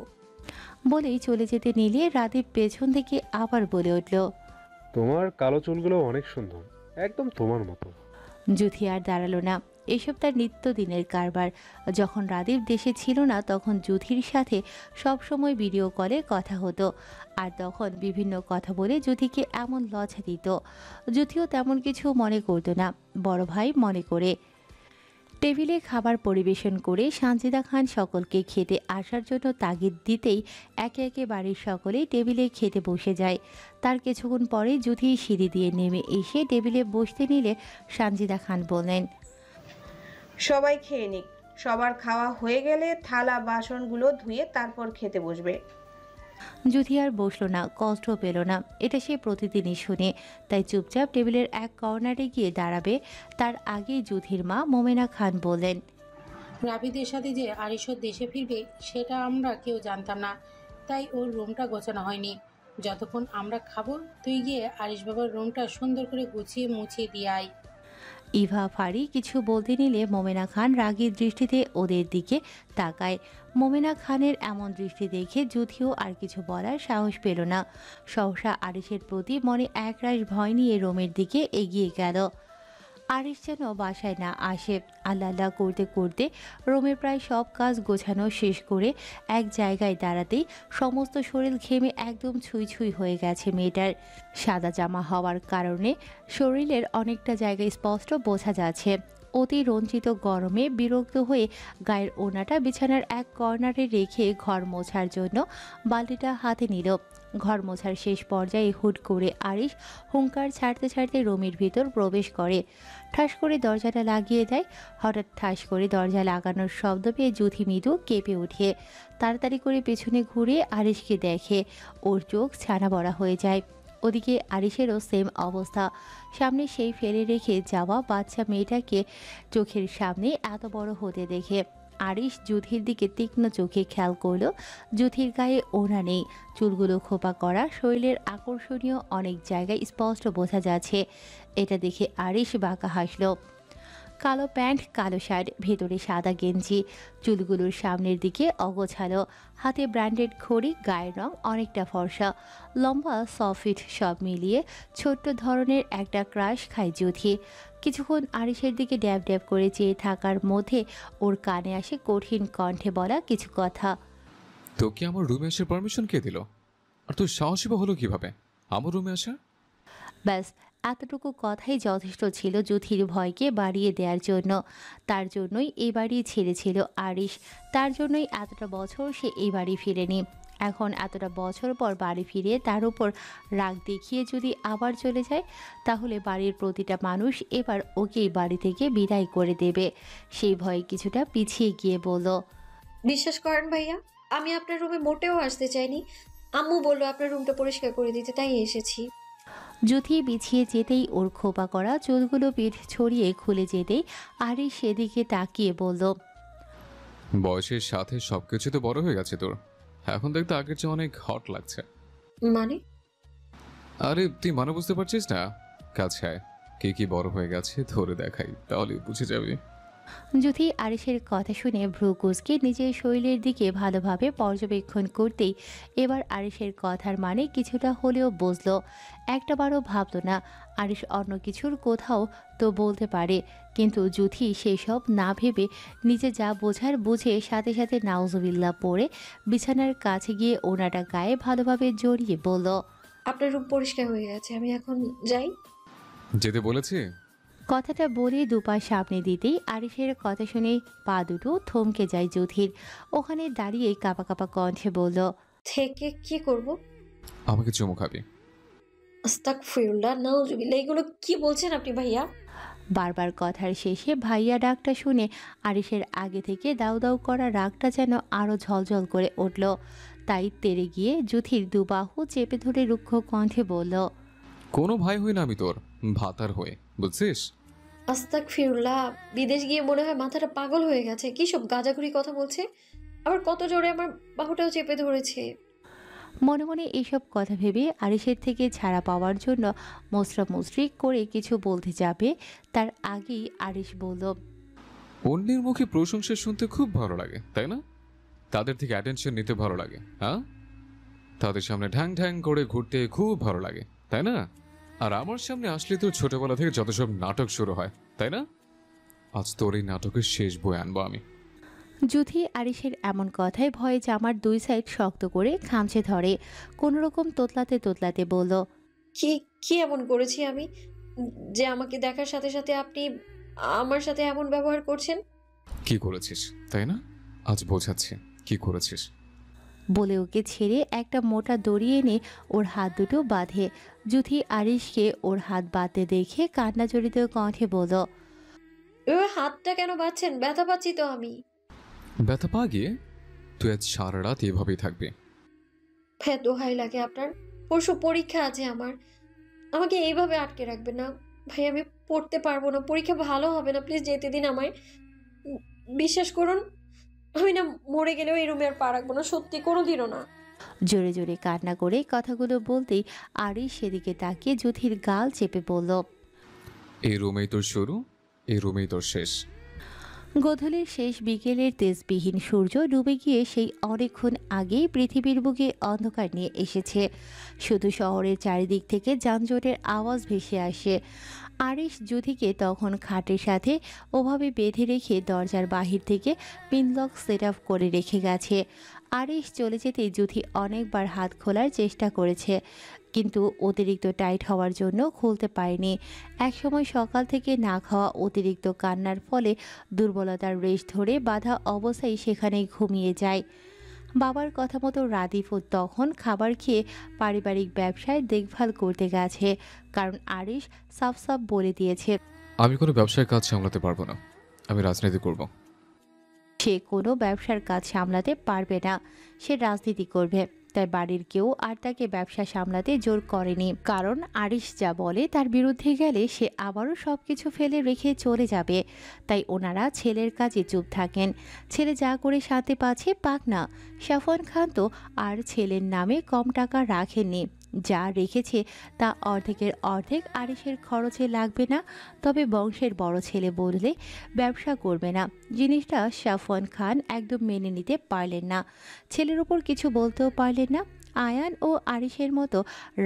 Speaker 2: বলেই চলে যেতে নিলে রাদীপ পেছন থেকে আবার বলে উঠল,
Speaker 6: তোমার কালো চুলগুলো অনেক সুন্দর, একদম তোমার মতো।
Speaker 2: জ্যোতি আর দাঁড়ালো না, এসব তার নিত্যদিনের কারবার। যখন রাদীপ দেশে ছিল না তখন জ্যোতির সাথে সবসময় ভিডিও কলে কথা হতো, আর তখন বিভিন্ন কথা বলে জ্যোতিকে এমন লজ্জা দিত। জ্যোতিও তেমন কিছু মনে করতো না, বড় ভাই মনে করে। টেবিলে খাবার পরিবেশন করে সানজিদা খান সকলকে খেতে আসার জন্য তাগিদ দিতেই একে একে বাড়ির সকলেই টেবিলে খেতে বসে যায়। তার কিছুক্ষণ পরে জ্যোতি সিঁড়ি দিয়ে নেমে এসে টেবিলে বসতে নিলে সানজিদা খান বললেন,
Speaker 4: সবাই খেয়ে নিক, সবার খাওয়া হয়ে গেলে থালা বাসনগুলো ধুয়ে তারপর খেতে বসবে।
Speaker 2: জ্যোতি আর বসলো না, কষ্ট পেল না, এটা সে প্রতিদিনই শুনে। তাই চুপচাপ টেবিলের এক কর্নারে গিয়ে দাঁড়াবে তার আগেই জ্যোতির মা মোমেনা খান বললেন,
Speaker 8: রাফিদের সাথে যে আরিশর দেশে ফিরবে সেটা আমরা কেউ জানতাম না, তাই ওর রুমটা গোছানো হয়নি। যতক্ষণ আমরা খাবো তুই গিয়ে আরিশ বাবার রুমটা সুন্দর করে গুছিয়ে মুছিয়ে দিয়ে আয়।
Speaker 2: ইভা ফারি কিছু বলতে নিলে মোমেনা খান রাগী দৃষ্টিতে ওদের দিকে তাকায়। মোমেনা খানের এমন দৃষ্টি দেখে জ্যোতিও আর কিছু বলার সাহস পেল না। সহসা আরিশের প্রতি মনে একরাশ ভয় নিয়ে রুমের দিকে এগিয়ে গেল। আরিশ যেন বাসায় না আসে। আল্লাহ আল্লাহ করতে করতে রুমের প্রায় সব কাজ গোছানো শেষ করে এক জায়গায় দাঁড়াতেই সমস্ত শরীর ঘেমে একদম ছুঁই ছুঁই হয়ে গেছে মেয়েটার। সাদা জামা হওয়ার কারণে শরীরের অনেকটা জায়গায় স্পষ্ট বোঝা যাচ্ছে। অতি রঞ্জিত গরমে বিরক্ত হয়ে গায়ের ওনাটা বিছানার এক কর্নারে রেখে ঘর মোছার জন্য বালতিটা হাতে নিল। ঘর মোছার শেষ পর্যায়ে হুট করে আরিশ হুঙ্কার ছাড়তে ছাড়তে রুমের ভিতর প্রবেশ করে। ঠাস করে দরজাটা লাগিয়ে দেয়। হঠাৎ ঠাস করে দরজা লাগানোর শব্দ পেয়ে জুথি মৃদু কেঁপে ওঠে। তাড়াতাড়ি করে পেছনে ঘুরে আরিশকে দেখে। ওর চোখ ছানা বড়া হয়ে যায়। ওদিকে আরিশেরও সেম অবস্থা। সামনে সেই ফেলে রেখে যাওয়া বাচ্চা মেয়েটাকে চোখের সামনে এত বড় হতে দেখে আরিশ জুথির দিকে তীক্ষ্ণ চোখে খেয়াল করলো। জুথির গায়ে ওড়না নেই, চুলগুলো খোপা করা, শরীরের আকর্ষণীয় অনেক জায়গায় স্পষ্ট বোঝা যাচ্ছে। এটা দেখে আরিশ বাঁকা হাসলো। কালো প্যান্ট, কালো শার্ট, ভেতরে সাদা গেঞ্জি, চুলগুলোর সামনের দিকে অগোছালো, হাতে ব্র্যান্ডেড ঘড়ি, গায়ের রং অনেকটা ফর্সা, লম্বা সফিট, সব মিলিয়ে ছোট্ট ধরনের একটা ক্রাশ খায় জুথি। কিছুক্ষণ আরিশের দিকে ড্যাব ড্যাব করে চেয়ে থাকার মধ্যে ওর কানে আসে কঠিন কণ্ঠে বলা কিছু কথা।
Speaker 1: তোকে আমার রুমে আসার পারমিশন কে দিল? আর তোর সাহসী বা হলো কিভাবে আমার রুমে আসা?
Speaker 2: ব্যাস এতটুকু কথাই যথেষ্ট ছিল জুথির ভয়কে বাড়িয়ে দেওয়ার জন্য। তার জন্যই এই বাড়ি ছেড়েছিল আরিশ। তার জন্যই এতটা বছর সে এই বাড়ি ফিরেনি। এখন এতটা বছর পর বাড়ি ফিরে তার উপর রাগ দেখিয়ে যদি আবার চলে যায়, তাহলে বাড়ির প্রতিটা মানুষ এবার ওকেই বাড়ি থেকে বিদায় করে দেবে। সেই ভয়ে কিছুটা পিছিয়ে গিয়ে বলল,
Speaker 10: বিশ্বাস করেন ভাইয়া, আমি আপনার রুমে মোটেও আসতে চাইনি। আম্মু বললো আপনার রুমটা পরিষ্কার করে দিতে, তাই এসেছি।
Speaker 2: জুথি বিছিয়ে যেতেই ওর খোপা করা চুলগুলো পিঠ ছড়িয়ে খুলে যেতেই আরিশ সেদিকে তাকিয়ে বলল,
Speaker 1: বয়সের সাথে সবকিছু তো বড় হয়ে গেছে তোর। এখন দেখতে আগের চেয়ে অনেক হট লাগছে।
Speaker 10: মানে?
Speaker 1: আরে তুই মানে বুঝতে পারছিস না? কাছে আয়, কে কি বড় হয়ে গেছে ধরে দেখাই, তাহলে বুঝে যাবি।
Speaker 2: জুথি আরিশের কথা শুনে ভ্রু কুঁচকে নিজের শরীরের দিকে ভালোভাবে পর্যবেক্ষণ করতেই এবার আরিশের কথার মানে কিছুটা হলেও বুঝল। একটাবারও ভাবল না আরিশ অন্য কিছুর কোথাও তো বলতে পারে, কিন্তু জুথি সেসব না ভেবে নিজে যা বোঝার বুঝে সাথে সাথে নাউজুবিল্লাহ পড়ে বিছানার কাছে গিয়ে ওনাটা গায়ে ভালোভাবে জড়িয়ে বলল,
Speaker 10: আপনার রুম পরিষ্কার হয়ে গেছে, আমি এখন যাই।
Speaker 1: যেতে বলেছি।
Speaker 2: কথাটা বলে দুপা সামনে দিতেই আরিশের কথা শুনে পা দুটো থমকে যায় জুথির। ওখানে দাঁড়িয়ে কাঁপা কাঁপা কণ্ঠে বলল,
Speaker 10: থেকে কি করব?
Speaker 1: আমাকে চুমু খাবি।
Speaker 10: আস্তাগফিরুল্লাহ, নাউজুবিল্লাহ, এগুলো কি বলছেন আপনি ভাইয়া?
Speaker 2: বারবার কথার শেষে ভাইয়া ডাকটা শুনে আরিশের আগে থেকে দাউ দাউ করা রাগটা যেন আরও ঝলঝল করে উঠল। তাই তেড়ে গিয়ে জুথির দুবাহু চেপে ধরে রুক্ষ কণ্ঠে বলল,
Speaker 1: কোনো ভাই হই না আমি তোর, ভাতার হয়ে, বুঝছিস?
Speaker 10: আস্তাগফিরুল্লাহ, বিদেশ গিয়ে মনে হয় মাথাটা পাগল হয়ে গেছে। কি সব গাঁজাখুরি কথা বলছে, আবার কত জোরে আমার বাহুটাও চেপে ধরেছে।
Speaker 2: মনে মনে এইসব কথা ভেবে আরিশের থেকে ছাড়া পাওয়ার জন্য মুচড়ি করে কিছু বলতে যাবে তার আগেই আরিশ বলল,
Speaker 1: অন্যের মুখে প্রশংসা শুনতে খুব ভালো লাগে, তাই না? তাদের থেকে অ্যাটেনশন নিতে ভালো লাগে, হ্যাঁ? তাদের সামনে ঢ্যাং ঢ্যাং করে ঘুরতে খুব ভালো লাগে, তাই না? আর আমার সামনে আসলে তো ছোটবেলা থেকে যত সব নাটক শুরু হয়, তাই না? আজ তোর এই নাটকের শেষ বই আনবো আমি।
Speaker 2: জুথি আরিশের এমন কথায় ভয়ে জামার দুই সাইড শক্ত করে খামচে ধরে। কোনো রকম তোতলাতে তোতলাতে বলল,
Speaker 10: কি কি এমন করেছি আমি যে আমাকে দেখার সাথে সাথে আপনি আমার সাথে এমন ব্যবহার করছেন?
Speaker 1: কি করেছিস, তাই না? আজ বোঝাচ্ছি কি করেছিস।
Speaker 2: বলে ওকে ছেড়ে একটা মোটা দড়ি এনে ওর হাত দুটো বাঁধে। জুথি আরিশকে ওর হাত বাঁধতে দেখে কান্না জড়িত কণ্ঠে বলল,
Speaker 10: এভাবে হাতটা কেন বাঁধছেন? ব্যথা পাচ্ছি তো আমি।
Speaker 1: ব্যথা পা গিয়ে তুই আজ সারা রাত এভাবেই থাকবি।
Speaker 10: দোহাই লাগে আপনার, পরশু পরীক্ষা আছে আমার, আমাকে এইভাবে আটকে রাখবেন না ভাই। আমি পড়তে পারবো না, পরীক্ষা ভালো হবে না, প্লিজ যেতে দিন আমায়। বিশ্বাস করুন, আমি না মরে গেলেও এই রুমে আর পা রাখবো না, সত্যি কোনোদিনও না।
Speaker 2: জোরে জোরে কান্না করে কথাগুলো বলতেই আরিশ সেদিকে তাকিয়ে জুথির গাল চেপে বলল,
Speaker 1: এই রুমেই তোর শুরু, এই রুমেই তোর শেষ।
Speaker 2: গোধূলির শেষ বিকেলের তেজবিহীন সূর্য ডুবে গিয়ে সেই অনেকক্ষণ আগেই পৃথিবীর বুকে অন্ধকার নিয়ে এসেছে। শুধু শহরের চারিদিক থেকে যানজটের আওয়াজ ভেসে আসে। আরিশ জুথিকে তখন খাটের সাথে ওভাবে বেঁধে রেখে দরজার বাহির থেকে পিনলক সেট আপ করে রেখে গেছে। আরিশ চলে যেতে জুথি অনেকবার হাত খোলার চেষ্টা করেছে, কিন্তু অতিরিক্ত টাইট হওয়ার জন্য খুলতে পারেনি। একসময় সকাল থেকে না খাওয়া অতিরিক্ত কান্নার ফলে দুর্বলতার রেশ ধরে বাঁধা অবস্থায় সেখানেই ঘুমিয়ে যায়। বাবার কথা মতো রাদিফও তখন খাবার খেয়ে পারিবারিক ব্যবসায় দেখভাল করতে গেছে, কারণ আরিশ সাফ সাফ বলে দিয়েছে
Speaker 1: আমি কোনো ব্যবসায় কাজ সামলাতে পারবো না, আমি রাজনীতি করব।
Speaker 2: সে কোনো ব্যবসার কাজ সামলাতে পারবে না, সে রাজনীতি করবে। তাই বাড়ির কেউ আর তাকে ব্যবসা সামলাতে জোর করেনি, কারণ আরিশ যা বলে তার বিরুদ্ধে গেলে সে আবারও সবকিছু ফেলে রেখে চলে যাবে। তাই ওনারা ছেলের কাজে চুপ থাকেন। ছেলে যা করে শান্তি পাচ্ছে পাক না। সাফওয়ান খান তো আর ছেলের নামে কম টাকা রাখেননি, যা রেখেছে তা অর্ধেকের অর্ধেক আরিশের খরচে লাগবে না। তবে বংশের বড় ছেলে বললে ব্যবসা করবে না, জিনিসটা সাফওয়ান খান একদম মেনে নিতে পারলেন না। ছেলের ওপর কিছু বলতেও পারলেন না। আয়ান ও আরিশের মতো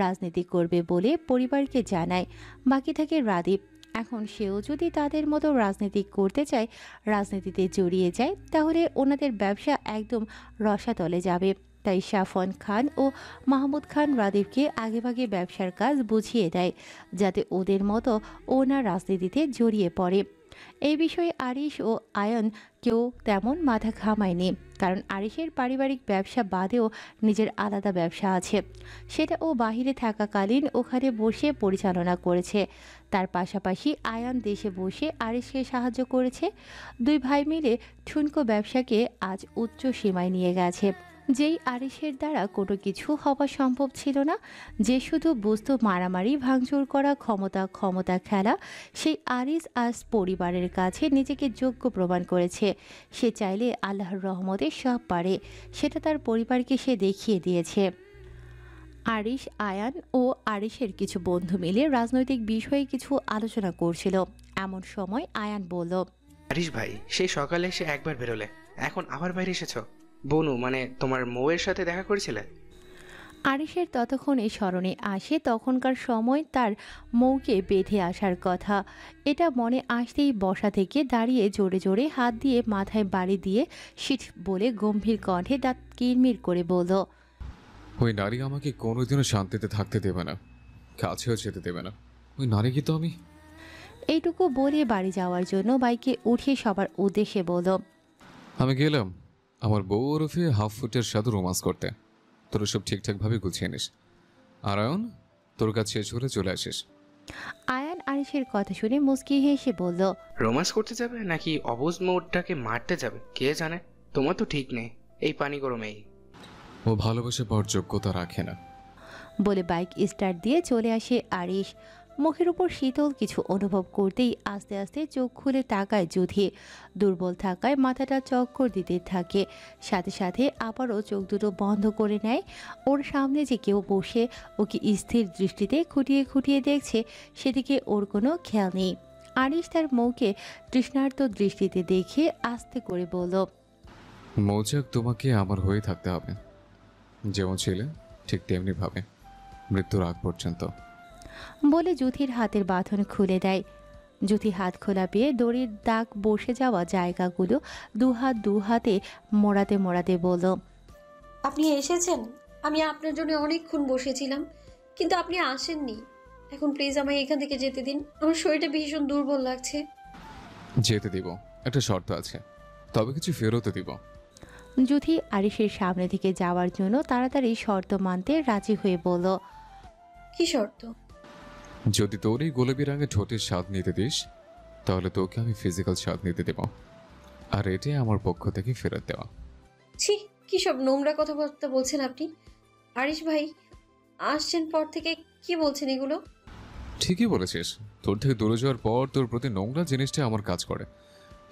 Speaker 2: রাজনীতি করবে বলে পরিবারকে জানায়। বাকি থাকে রাদীপ। এখন সেও যদি তাদের মতো রাজনীতি করতে চায়, রাজনীতিতে জড়িয়ে যায়, তাহলে ওনাদের ব্যবসা একদম রসাতলে যাবে। তাই সাফওয়ান খান ও মাহমুদ খান রাদীপকে আগেভাগে ব্যবসার কাজ বুঝিয়ে দেয়, যাতে ওদের মতো ওনা রাজনীতিতে জড়িয়ে পড়ে। এই বিষয়ে আরিশ ও আয়ান কেউ তেমন মাথা ঘামায়নি, কারণ আরিশের পারিবারিক ব্যবসা বাদেও নিজের আলাদা ব্যবসা আছে। সেটা ও বাহিরে থাকাকালীন ওখানে বসে পরিচালনা করেছে। তার পাশাপাশি আয়ান দেশে বসে আরিশকে সাহায্য করেছে। দুই ভাই মিলে ঠুনকো ব্যবসাকে আজ উচ্চ সীমায় নিয়ে গেছে। যেই আরিশের দ্বারা কোনো কিছু হওয়া সম্ভব ছিল না, যে শুধু বস্তু মারামারি ভাঙচুর করা ক্ষমতা খেলা, সেই আরিশ আজ পরিবারের কাছে নিজেকে যোগ্য প্রমাণ করেছে। সে চাইলে আল্লাহর রহমতে সব পারে, সেটা তার পরিবারকে সে দেখিয়ে দিয়েছে। আরিশ, আয়ান ও আরিশের কিছু বন্ধু মিলে রাজনৈতিক বিষয়ে কিছু আলোচনা করছিল। এমন সময় আয়ান বলল,
Speaker 3: আরিশ ভাই, সেই সকালে এসে একবার বেরোলে, এখন আবার বাইরে এসেছো? বনু মানে তোমার মৌয়ের সাথে দেখা করেছিলে?
Speaker 2: আরিশের ততক্ষণে স্মরণে আসে তখনকার সময় তার মৌকে বেঁধে আসার কথা। এটা মনে আসতেই বসা থেকে দাঁড়িয়ে জোরে জোরে হাত দিয়ে মাথায় বাড়ি দিয়ে শিট বলে গম্ভীর কণ্ঠে দাঁত কিরমির করে বলল,
Speaker 1: ওই নারী আমাকে কোনোদিনও শান্তিতে থাকতে দেবে না, কাছেও যেতে দেবে না। ওই নারী কি তো আমি?
Speaker 2: এইটুকু বলে বাড়ি যাওয়ার জন্য বাইকে উঠে সবার উদ্দেশ্যে বলল,
Speaker 1: আমি গেলাম আমার বউ ওরফে হাফ ফুটের সাথে রোমান্স করতে। তোর সব ঠিকঠাকভাবে গুছিয়ে নিস। আর আয়ন, তোর কাছে শেষ হলে চলে আসিস।
Speaker 2: আয়ান আরিশের কথা শুনে মুচকি হেসে বলল,
Speaker 3: রোমান্স করতে যাবে নাকি অবুজ মৌটাকে মারতে যাবে কে জানে, তোমার তো ঠিক নেই এই পানি গরমেই।
Speaker 1: ও ভালোবাসা পাওয়ার যোগ্যতা রাখে না।
Speaker 2: বলে বাইক স্টার্ট দিয়ে চলে আসে আরিশ। মুখের উপর শীতল কিছু অনুভব করতেই আস্তে আস্তে চোখ খুলে তাকায় যুথি। দুর্বল থাকায় মাথাটা চক্কর দিতে থাকে, সাথে সাথে আবারও চোখ দুটো বন্ধ করে নেয়। ওর সামনে যে কেউ বসে ওকে স্থির দৃষ্টিতে খুঁটিয়ে খুঁটিয়ে দেখছে, সেদিকে ওর কোনো খেয়াল নেই। আরিশ তার মৌকে তৃষ্ণার্ত দৃষ্টিতে দেখে আস্তে করে বলল,
Speaker 1: মৌচাক, তোমাকে আমার হয়ে থাকতে হবে। যেমন ছিলে ঠিক তেমনি ভাবে, মৃত্যুর আগ পর্যন্ত।
Speaker 2: বলে যুথির হাতের বাঁধন খুলে দেয়। যুথি হাত খোলা পেয়ে দড়ির দাগ বসে যাওয়া জায়গাগুলো দু হাতে মোড়াতে মোড়াতে বলল,
Speaker 10: আপনি এসেছেন? আমি আপনার জন্য অনেকক্ষণ বসেছিলাম, কিন্তু আপনি আসেননি। এখন প্লিজ আমায় এখান থেকে যেতে দিন, আমার শরীরটা ভীষণ দুর্বল লাগছে।
Speaker 1: যেতে দিব, একটা শর্ত আছে, তবে কিছু ফেরত দিব।
Speaker 2: যুথি আরিশের সামনে থেকে যাওয়ার জন্য তাড়াতাড়ি শর্ত মানতে রাজি হয়ে বলল,
Speaker 10: কি শর্ত?
Speaker 1: যদি তোর এই গোলাপি রঙে ঠোঁটের স্বাদ নিতে দিস, তাহলে তোকে আমি ফিজিক্যাল স্বাদ নিতে দেব, আর এটাই আমার পক্ষ থেকে ফেরত দেওয়া।
Speaker 10: ছি, কি সব নোংরা কথাবার্তা বলছেন আপনি? আরিশ ভাই আসছেন পর থেকে কি বলছেন এগুলো?
Speaker 1: ঠিকই বলেছিস, তোর থেকে দূরে যাওয়ার পর তোর প্রতি নোংরা জিনিসটা আমার কাজ করে।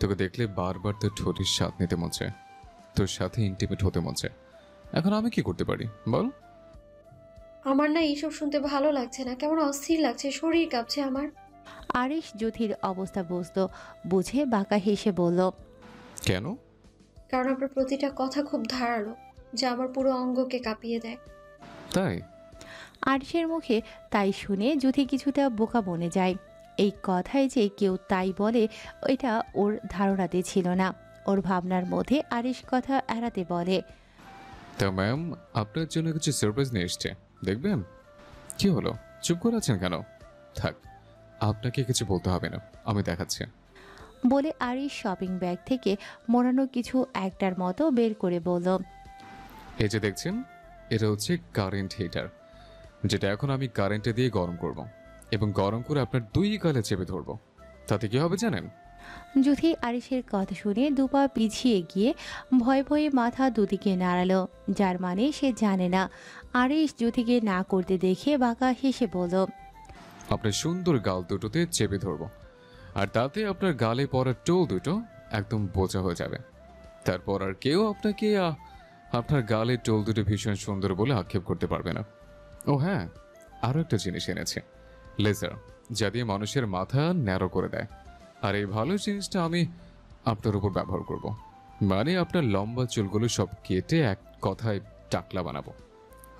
Speaker 1: তোকে দেখলে বারবার তোর ঠোঁটের স্বাদ নিতে মন চায়, তোর সাথে ইন্টিমেট হতে মন চায়। এখন আমি কি করতে পারি বল?
Speaker 10: আমার না এইসব শুনতে ভালো লাগছে না, কেমন অস্থির লাগছে, শরীর কাঁপছে আমার।
Speaker 2: আরিশ যুথির অবস্থা বুঝতো, বুঝে বাঁকা হেসে বলল,
Speaker 1: কেন?
Speaker 10: কারণ আপনার প্রতিটা কথা খুব ধারালো, যা আমার পুরো অঙ্গকে কাঁপিয়ে দেয়।
Speaker 1: তাই?
Speaker 2: আরিশের মুখে তাই শুনে যুথি কিছুটা বোকা বনে যায়। এই কথায় যে কেউ তাই বলে এটা ওর ধারণাতে ছিল না। ওর ভাবনার মধ্যে আরিশ কথা এড়াতে বলে,
Speaker 1: তা ম্যাম, আপনার জন্য কিছু সারপ্রাইজ নিয়ে এসছে, দেখবেন? কি হলো, চুপ করে আছেন কেন? থাক, আপনাকে কিছু বলতে হবে না, আমি দেখাচ্ছি।
Speaker 2: বলে আরিশ শপিং ব্যাগ থেকে মোড়ানো কিছু একটার মতো বের করে বলল,
Speaker 1: এই যে দেখছেন, এটা হচ্ছে কারেন্ট হিটার, যেটা এখন আমি কারেন্টে দিয়ে গরম করব এবং গরম করে আপনার 2 গালে চেপে ধরবো। তাতে কি হবে জানেন?
Speaker 2: জুথি আরিশের কথা শুনে দুপা পিছিয়ে গিয়ে ভয়ে ভয়ে মাথা দুদিকে নাড়ালো, যার মানে সে জানে না। আরিশ জুথিকে না করতে দেখে বাঁকা হেসে বলল,
Speaker 1: আপনার সুন্দর গাল দুটোতে চেপে ধরবো, আর তাতে আপনার গালে পড়া টোল দুটো একদম বোঝা হয়ে যাবে। তারপর আর কেউ আপনাকে আপনার গালে টোল দুটো ভীষণ সুন্দর বলে আক্ষেপ করতে পারবে না। ও হ্যাঁ, আরও একটা জিনিস এনেছে, লেজার, যা দিয়ে মানুষের মাথা ন্যারো করে দেয়। আর এই ভালো জিনিসটা আমি আপনার উপর ব্যবহার করব, মানে আপনার লম্বা চুলগুলো সব কেটে এক কথায় টাকলা বানাবো।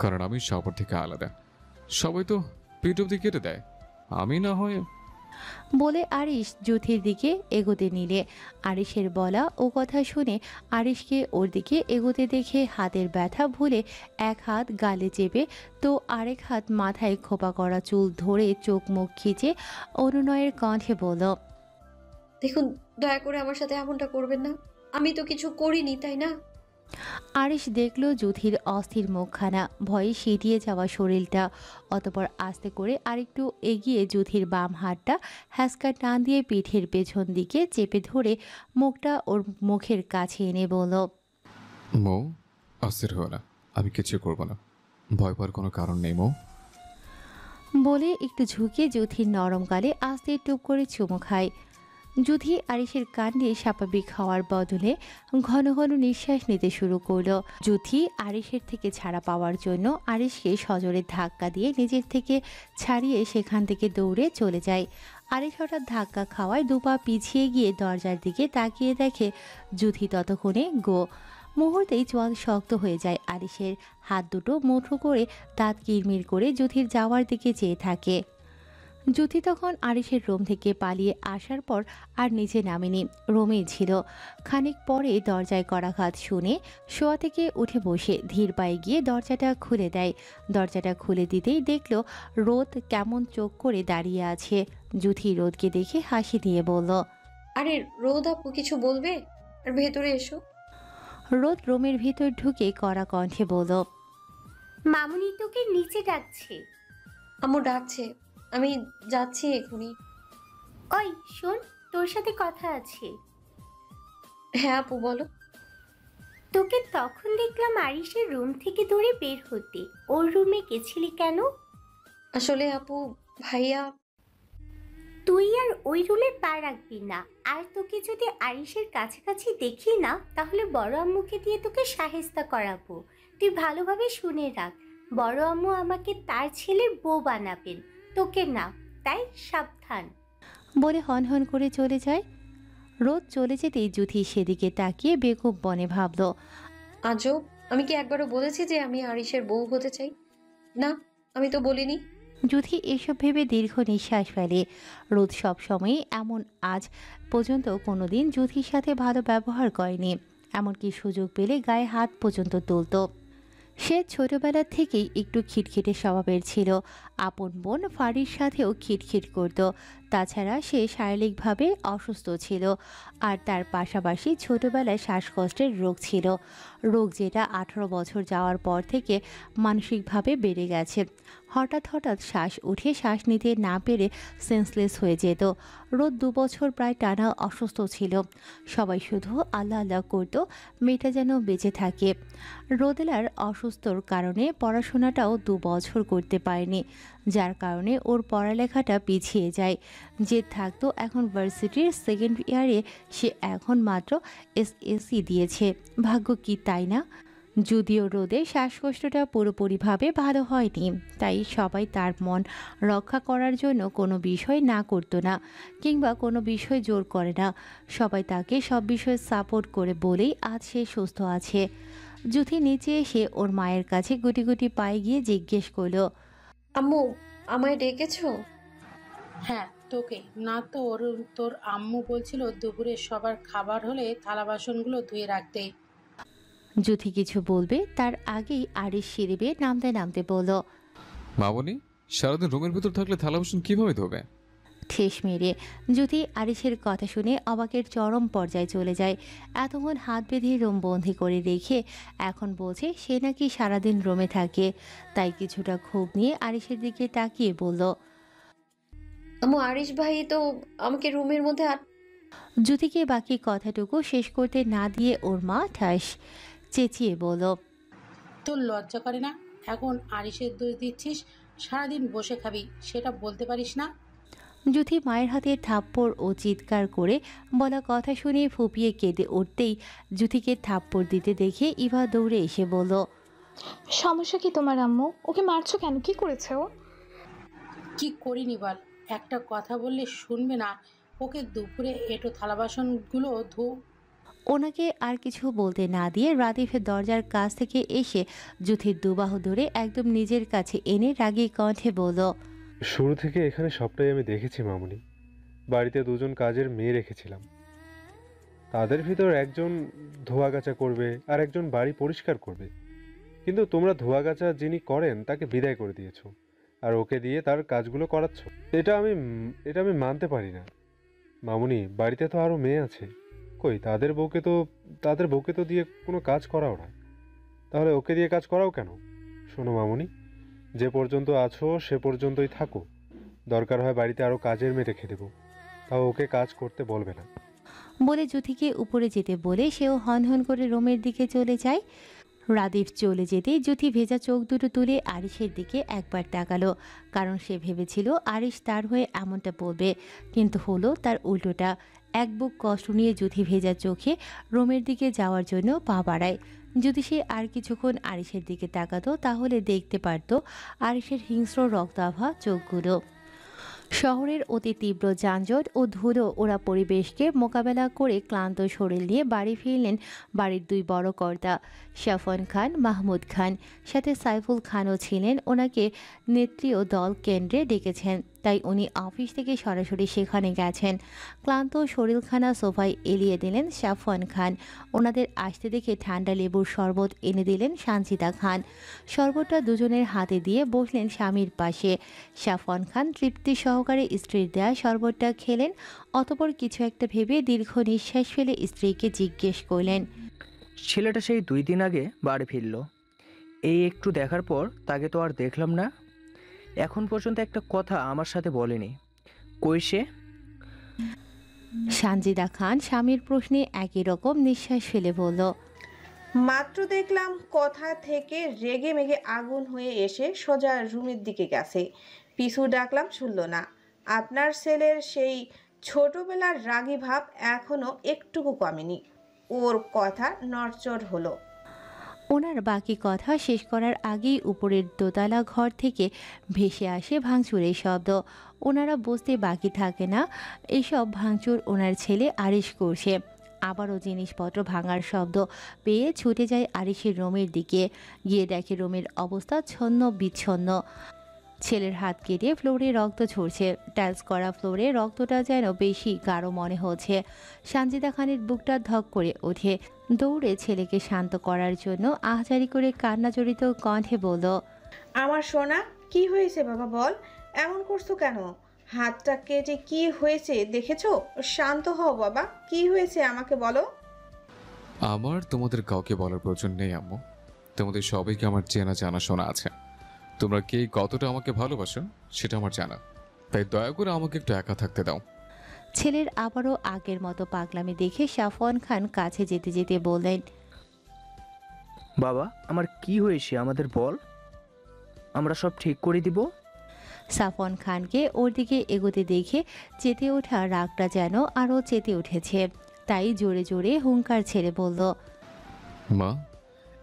Speaker 1: কারণ আমি সবার থেকে আলাদা, সবাই তো পিঠ অব্দি কেটে দেয়, আমি না হয়।
Speaker 2: বলে আরিশ জুথির দিকে এগোতে নিলে আরিশের বলা ও কথা শুনে আরিশকে ওর দিকে এগোতে দেখে হাতের ব্যথা ভুলে এক হাত গালে চেপে তো আরেক হাত মাথায় খোপা করা চুল ধরে চোখ মুখ খিচে অনুনয়ের কণ্ঠে বলল,
Speaker 10: দেখুন, দয়া করে আমার সাথে এমনটা করবেন না। আমি তো কিছু করিনি, তাই না?
Speaker 2: আরিশ দেখল জুথির অস্থির মুখখানা, ভয়ে সিটিয়ে যাওয়া শরীরটা। অতপর আস্তে করে আরেকটু এগিয়ে জুথির বাম হাতটা হ্যাসকা টান দিয়ে পিঠের পেছন দিকে চেপে ধরে মুখটা ওর মুখের কাছে এনে বলল,
Speaker 1: মৌ, অস্থির হও না, আমি কিছু করব না, ভয় পাওয়ার কোনো কারণ নেই মৌ।
Speaker 2: বলে একটু ঝুঁকে জুথির নরম গালে আস্তে টুপ করে চুমু খায়। জুথি আরিশের কাণ্ডে স্বাভাবিক হওয়ার বদলে ঘন ঘন নিঃশ্বাস নিতে শুরু করলো। জুথি আরিশের থেকে ছাড়া পাওয়ার জন্য আরিশকে সজোরে ধাক্কা দিয়ে নিজের থেকে ছাড়িয়ে সেখান থেকে দৌড়ে চলে যায়। আরিশ হঠাৎ ধাক্কা খাওয়ায় দুপা পিছিয়ে গিয়ে দরজার দিকে তাকিয়ে দেখে জুথি ততক্ষণে মুহূর্তেই চোয়াল শক্ত হয়ে যায় আরিশের। হাত দুটো মুঠো করে দাঁত কিরমির করে জুথির যাওয়ার দিকে চেয়ে থাকে। জুথি তখন আরিশের রুম থেকে পালিয়ে আসার পর আর নিচে নামেনি, রুমেই ছিল। খানিক পরে দরজায় করাঘাত শুনে শোয়া থেকে উঠে বসে ধীর পায়ে গিয়ে দরজাটা খুলে দেয়। দরজাটা খুলে দিতেই দেখল রোদ কেমন চোখ করে দাঁড়িয়ে আছে। জুথি রোদকে দেখে হাসি দিয়ে বলল,
Speaker 10: আরে রোদ আপু, কিছু বলবে? আর ভেতরে এসো।
Speaker 2: রোদ রুমের ভিতর ঢুকে কড়া কণ্ঠে বলল,
Speaker 12: মামুনি তোকে নিচে ডাকছে।
Speaker 10: আম্মু ডাকছে, আমি যাচ্ছি এখনই।
Speaker 12: ওই শোন, তোর সাথে কথা আছে।
Speaker 10: হ্যাঁ আপু, বলো।
Speaker 12: তোকে তখন দেখলাম আরিশের রুম থেকে দৌড়ে বের হতে, ওর রুমে গেছিলি কেন?
Speaker 10: আসলে আপু, ভাইয়া।
Speaker 12: তুই আর ওই রুমে পা রাখবি না, আর তোকে যদি আরিশের কাছাকাছি দেখি না তাহলে বড় আম্মুকে দিয়ে তোকে শায়েস্তা করাবো। তুই ভালোভাবে শুনে রাখ, বড় আম্মু আমাকে তার ছেলের বউ বানাবেন, তোকে না, তাই সাবধান।
Speaker 2: বলে হনহন করে চলে যায়। রোদ চলে যেতেই জুথি সেদিকে তাকিয়ে বেকুব বনে ভাবল,
Speaker 10: আজব, আমি কি একবারও বলেছি যে আমি আরিশের বউ হতে চাই? না, আমি তো বলিনি।
Speaker 2: জুথি এসব ভেবে দীর্ঘ নিঃশ্বাস ফেলে। রোদ সবসময়ই এমন, আজ পর্যন্ত কোনোদিন জুথির সাথে ভালো ব্যবহার করেনি, এমনকি সুযোগ পেলে গায়ে হাত পর্যন্ত তুলত। সে ছোটবেলা থেকেই একটু খিটখিটে স্বভাবের ছিল। আপন বোন ফারির সাথেও খিটখিট করত। তাছাড়া সে শারীরিকভাবে অসুস্থ ছিল, আর তার পাশাপাশি ছোটবেলায় শ্বাসকষ্টের রোগ ছিল, রোগ যেটা 18 বছর যাওয়ার পর থেকে মানসিকভাবে বেড়ে গেছে। হঠাৎ হঠাৎ শ্বাস উঠে শ্বাস নিতে না পেরে সেন্সলেস হয়ে যেত। রোদ 2 বছর প্রায় টানা অসুস্থ ছিল। সবাই শুধু আল্লাহ আল্লাহ করত মেয়েটা যেন বেঁচে থাকে। রোদেলার অসুস্থর কারণে পড়াশোনাটাও 2 বছর করতে পারেনি, যার কারণে ওর পড়ালেখাটা পিছিয়ে যায়। যে থাকতো এখন ভার্সিটির 2nd ইয়ারে, সে এখন মাত্র এসএসসি দিয়েছে। ভাগ্য কি, তাই না? যদিও রোদের শ্বাসকষ্টটা পুরোপুরিভাবে ভালো হয়নি, তাই সবাই তার মন রক্ষা করার জন্য কোনো বিষয় না করতো না, কিংবা কোনো বিষয় জোর করে না। সবাই তাকে সব বিষয়ে সাপোর্ট করে বলেই আজ সে সুস্থ আছে। জুথি নিচে এসে ওর মায়ের কাছে গুটি গুটি পায়ে গিয়ে জিজ্ঞেস করলো,
Speaker 10: আম্মু, আমায় ডেকেছো?
Speaker 8: হ্যাঁ, তোকে না তো তোর আম্মু বলছিল দুপুরে সবার খাবার হলে থালা বাসনগুলো ধুয়ে রাখতে।
Speaker 2: জুথি কিছু বলবে তার আগেই আরিশ সিঁড়ি বেয়ে নামতে নামতে বলল,
Speaker 1: মামনি, সারাদিন রুমের ভিতর থাকলে থালা বাসন কিভাবে ধোবে?
Speaker 2: ঠেস মেরে জ্যোতি আরিশের কথা শুনে অবাকের চরম পর্যায়ে চলে যায়। এতক্ষণ হাত বেঁধে রুম বন্দি করে রেখে এখন বলছে সে নাকি সারাদিন রুমে থাকে। তাই কিছুটা ক্ষোভ নিয়ে আরিশের দিকে তাকিয়ে বলল,
Speaker 10: আম্মু আরিশ ভাই তো আমাকে রুমের মধ্যে
Speaker 2: জ্যোতিকে বাকি কথাটুকু শেষ করতে না দিয়ে ওর মা ঠাস চেঁচিয়ে বলল,
Speaker 8: তোর লজ্জা করে না? এখন আরিশের দোষ দিচ্ছিস? সারাদিন বসে খাবি, সেটা বলতে পারিস না?
Speaker 2: জ্যোতি মায়ের হাতে থাপ্পড় ও চিৎকার করে বলা কথা শুনে ফুপিয়ে কেঁদে উঠতেই জ্যোতিকে থাপ্পড় দিতে দেখে ইভা দৌড়ে এসে বলল,
Speaker 13: সমস্যা কি তোমার আম্মু? ওকে মারছো কেন? কি করেছে ও?
Speaker 8: কি করিনি বল? একটা কথা বললে শুনবে না? ওকে দুপুরে এঁটো থালা বাসনগুলো ধো।
Speaker 2: ওনাকে আর কিছু বলতে না দিয়ে রাদিফের দরজার কাছ থেকে এসে জ্যোতির দুবাহু ধরে একদম নিজের কাছে এনে রাগী কণ্ঠে বলল,
Speaker 6: শুরু থেকে এখানে সবটাই আমি দেখেছি মামুনি। বাড়িতে দুজন কাজের মেয়ে রেখেছিলাম, তাদের ভিতর একজন ধোয়া গাছা করবে আর একজন বাড়ি পরিষ্কার করবে, কিন্তু তোমরা ধোয়া গাছা যিনি করেন তাকে বিদায় করে দিয়েছো আর ওকে দিয়ে তার কাজগুলো করাচ্ছ। এটা আমি মানতে পারি না মামুনি। বাড়িতে তো আরও মেয়ে আছে, কই তাদের বউকে তো দিয়ে কোনো কাজ করাও না, তাহলে ওকে দিয়ে কাজ করাও কেন? শোনো মামুনি, যে পর্যন্ত আছো সে পর্যন্তই থাকো, দরকার হয় বাড়িতে আরও কাজের মেয়ে রেখে দেবো, তাও ওকে কাজ করতে বলবে না।
Speaker 2: বলে জ্যোতিকে উপরে যেতে বলে সেও হনহন করে রুমের দিকে চলে যায়। রাদিফ চলে যেতে জ্যোতি ভেজা চোখ দুটো তুলে আরিশের দিকে একবার তাকালো, কারণ সে ভেবেছিল আরিশ তার হয়ে এমনটা বলবে, কিন্তু হলো তার উল্টোটা। এক বুক কষ্ট নিয়ে জ্যোতি ভেজা চোখে রুমের দিকে যাওয়ার জন্য পা বাড়ায়। যদি সে আর কিছুক্ষণ আরিশের দিকে তাকাতো তাহলে দেখতে পারত আরিশের হিংস্র রক্তাভা চোখগুলো। শহরের অতি তীব্র যানজট ও ধুলো ওরা পরিবেশকে মোকাবেলা করে ক্লান্ত শরীর নিয়ে বাড়ি ফিরলেন বাড়ির দুই বড় কর্তা, সাফন খান, মাহমুদ খান, সাথে সাইফুল খানও ছিলেন। ওনাকে নেত্রীয় দল কেন্দ্রে ডেকেছেন, তাই উনি অফিস থেকে সরাসরি সেখানে গেছেন। ক্লান্ত শরীরখানা সোফায় এলিয়ে দিলেন সাফন খান। ওনাদের আসতে দেখে ঠান্ডা লেবুর শরবত এনে দিলেন সানজিদা খান। শরবতটা দুজনের হাতে দিয়ে বসলেন স্বামীর পাশে। সাফন খান তৃপ্তি সহকারে স্ত্রীর দেয়া শরবতটা খেলেন, অতপর কিছু একটা ভেবে দীর্ঘ নিঃশ্বাস ফেলে স্ত্রীকে জিজ্ঞেস করলেন,
Speaker 11: ছেলেটা সেই 2 দিন আগে বাড়ি ফিরল, এই একটু দেখার পর তাকে তো আর দেখলাম না। এখন পর্যন্ত একটা কথা আমার সাথে বলেনি, কই সে?
Speaker 2: সানজিদা খান স্বামীর প্রশ্নে একই রকম নিঃশ্বাস ফেলে বলল,
Speaker 4: মাত্র দেখলাম কথা থেকে রেগে মেগে আগুন হয়ে এসে সোজা রুমের দিকে গেছে, পিছু ডাকলাম শুনল না। আপনার ছেলের সেই ছোটবেলার রাগী ভাব এখনো একটুকু কমেনি, ওর কথা নড়চড় হলো।
Speaker 2: ওনার বাকি কথা শেষ করার আগেই উপরের দোতলা ঘর থেকে ভেসে আসে ভাঙচুরের শব্দ। ওনারা বুঝতে বাকি থাকে না এইসব ভাঙচুর ওনার ছেলে আরিশ করছে। আবারও জিনিসপত্র ভাঙার শব্দ পেয়ে ছুটে যায় আরিশের রুমের দিকে, গিয়ে দেখে রুমের অবস্থা ছন্ন বিচ্ছন্ন। ছেলের হাত কেটে ফ্লোরে রক্ত ঝরছে, টাইলস করা ফ্লোরে রক্তটা যেন বেশি গাঢ় মনে হচ্ছে। সানজিদা খানের বুকটা ধক করে ওঠে, দৌড়ে ছেলেকে শান্ত করার জন্য আহজারি করে কান্না জড়িত কণ্ঠে বলল,
Speaker 4: আমার সোনা, কি হয়েছে বাবা বল, এমন করছো কেন? হাতটা কেটে কি হয়েছে দেখেছো? শান্ত হও বাবা, কি হয়েছে আমাকে বলো।
Speaker 1: আমার তোমাদের কাউকে বলার প্রয়োজন নেই আম্মু, তোমাদের সবাইকে আমার চেনা জানা শোনা আছে। তোমরা কে কতটা আমাকে ভালোবাসো সেটা আমার জানা, তাই দয়া করে আমাকে একটু একা থাকতে দাও।
Speaker 2: ছেলের আবারও আগের মতো পাগলামি দেখে সাফওয়ান খান কাছে যেতে যেতে বললেন,
Speaker 11: বাবা আমার কি হয়েছে আমাদের বল, আমরা সব ঠিক করে দিব।
Speaker 2: সাফওয়ান খানকে ওর দিকে এগোতে দেখে চেতে ওঠা রাগটা যেন আরও চেতে উঠেছে, তাই জোরে জোরে হুঙ্কার ছেড়ে বলল,
Speaker 1: মা,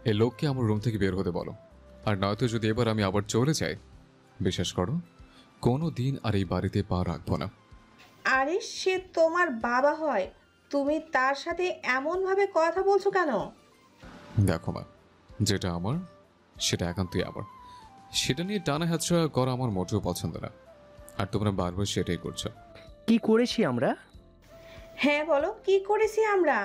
Speaker 1: এই লোককে আমার রুম থেকে বের হতে বলো, আর নয়তো যদি এবার আমি আবার চলে যাই, বিশ্বাস করো কোনো দিন আর এই বাড়িতে পা রাখবো না।
Speaker 4: আরে সে তোমার বাবা হয়, তুমি তার সাথে এমনভাবে কথা বলছো কেন?
Speaker 1: দেখো মা, যেটা আমার সেটা একান্তই আমার, সেটা নিয়ে টানা হাতড়া করা আমার মোটেও পছন্দ না, আর তোমরা বারবার সেটাই করছো।
Speaker 11: কি করেছি আমরা?
Speaker 4: হ্যাঁ বলো, কি করেছি আমরা?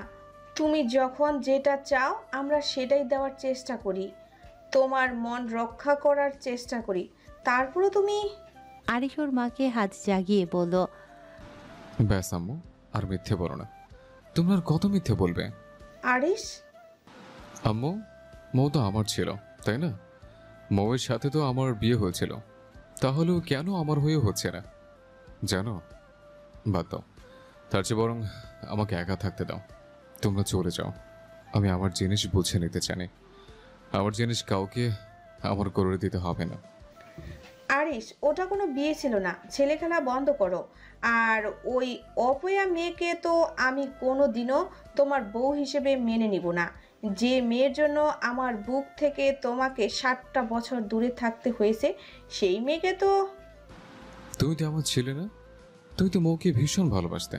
Speaker 4: তুমি যখন যেটা চাও আমরা সেটাই দেওয়ার চেষ্টা করি, তোমার মন রক্ষা করার চেষ্টা করি, তারপরও তুমি।
Speaker 2: আরিশ ওর মাকে হাত জাগিয়ে বলল,
Speaker 1: ব্যাস আম্মু, আর মিথ্যে বলো না। তোমরা আর কত মিথ্যে বলবে?
Speaker 4: আরিশ,
Speaker 1: আম্মু, মৌ তো আমার ছিল, তাই না? মৌয়ের সাথে তো আমার বিয়ে হয়েছিল, তাহলেও কেন আমার হয়ে হচ্ছে না জানো? বাদ দাও, তার চেয়ে বরং আমাকে একা থাকতে দাও। তোমরা চলে যাও, আমি আমার জিনিস বুঝে নিতে চাই। আমার জিনিস কাউকে আমার করে দিতে হবে না।
Speaker 4: আরিশ, ওটা কোনো বিয়ে ছিল না, ছেলে খেলা বন্ধ করো। আর ওই অপয়া মেয়েকে তো আমি কোনো দিনও তোমার বউ হিসেবে মেনে নিব না। যে মেয়ের জন্য আমার বুক থেকে তোমাকে 7টা বছর দূরে থাকতে হয়েছে, সেই মেয়েকে তো।
Speaker 1: তুমি তো আমার ছেলে না? তুমি তো মৌকে ভীষণ ভালোবাসতে,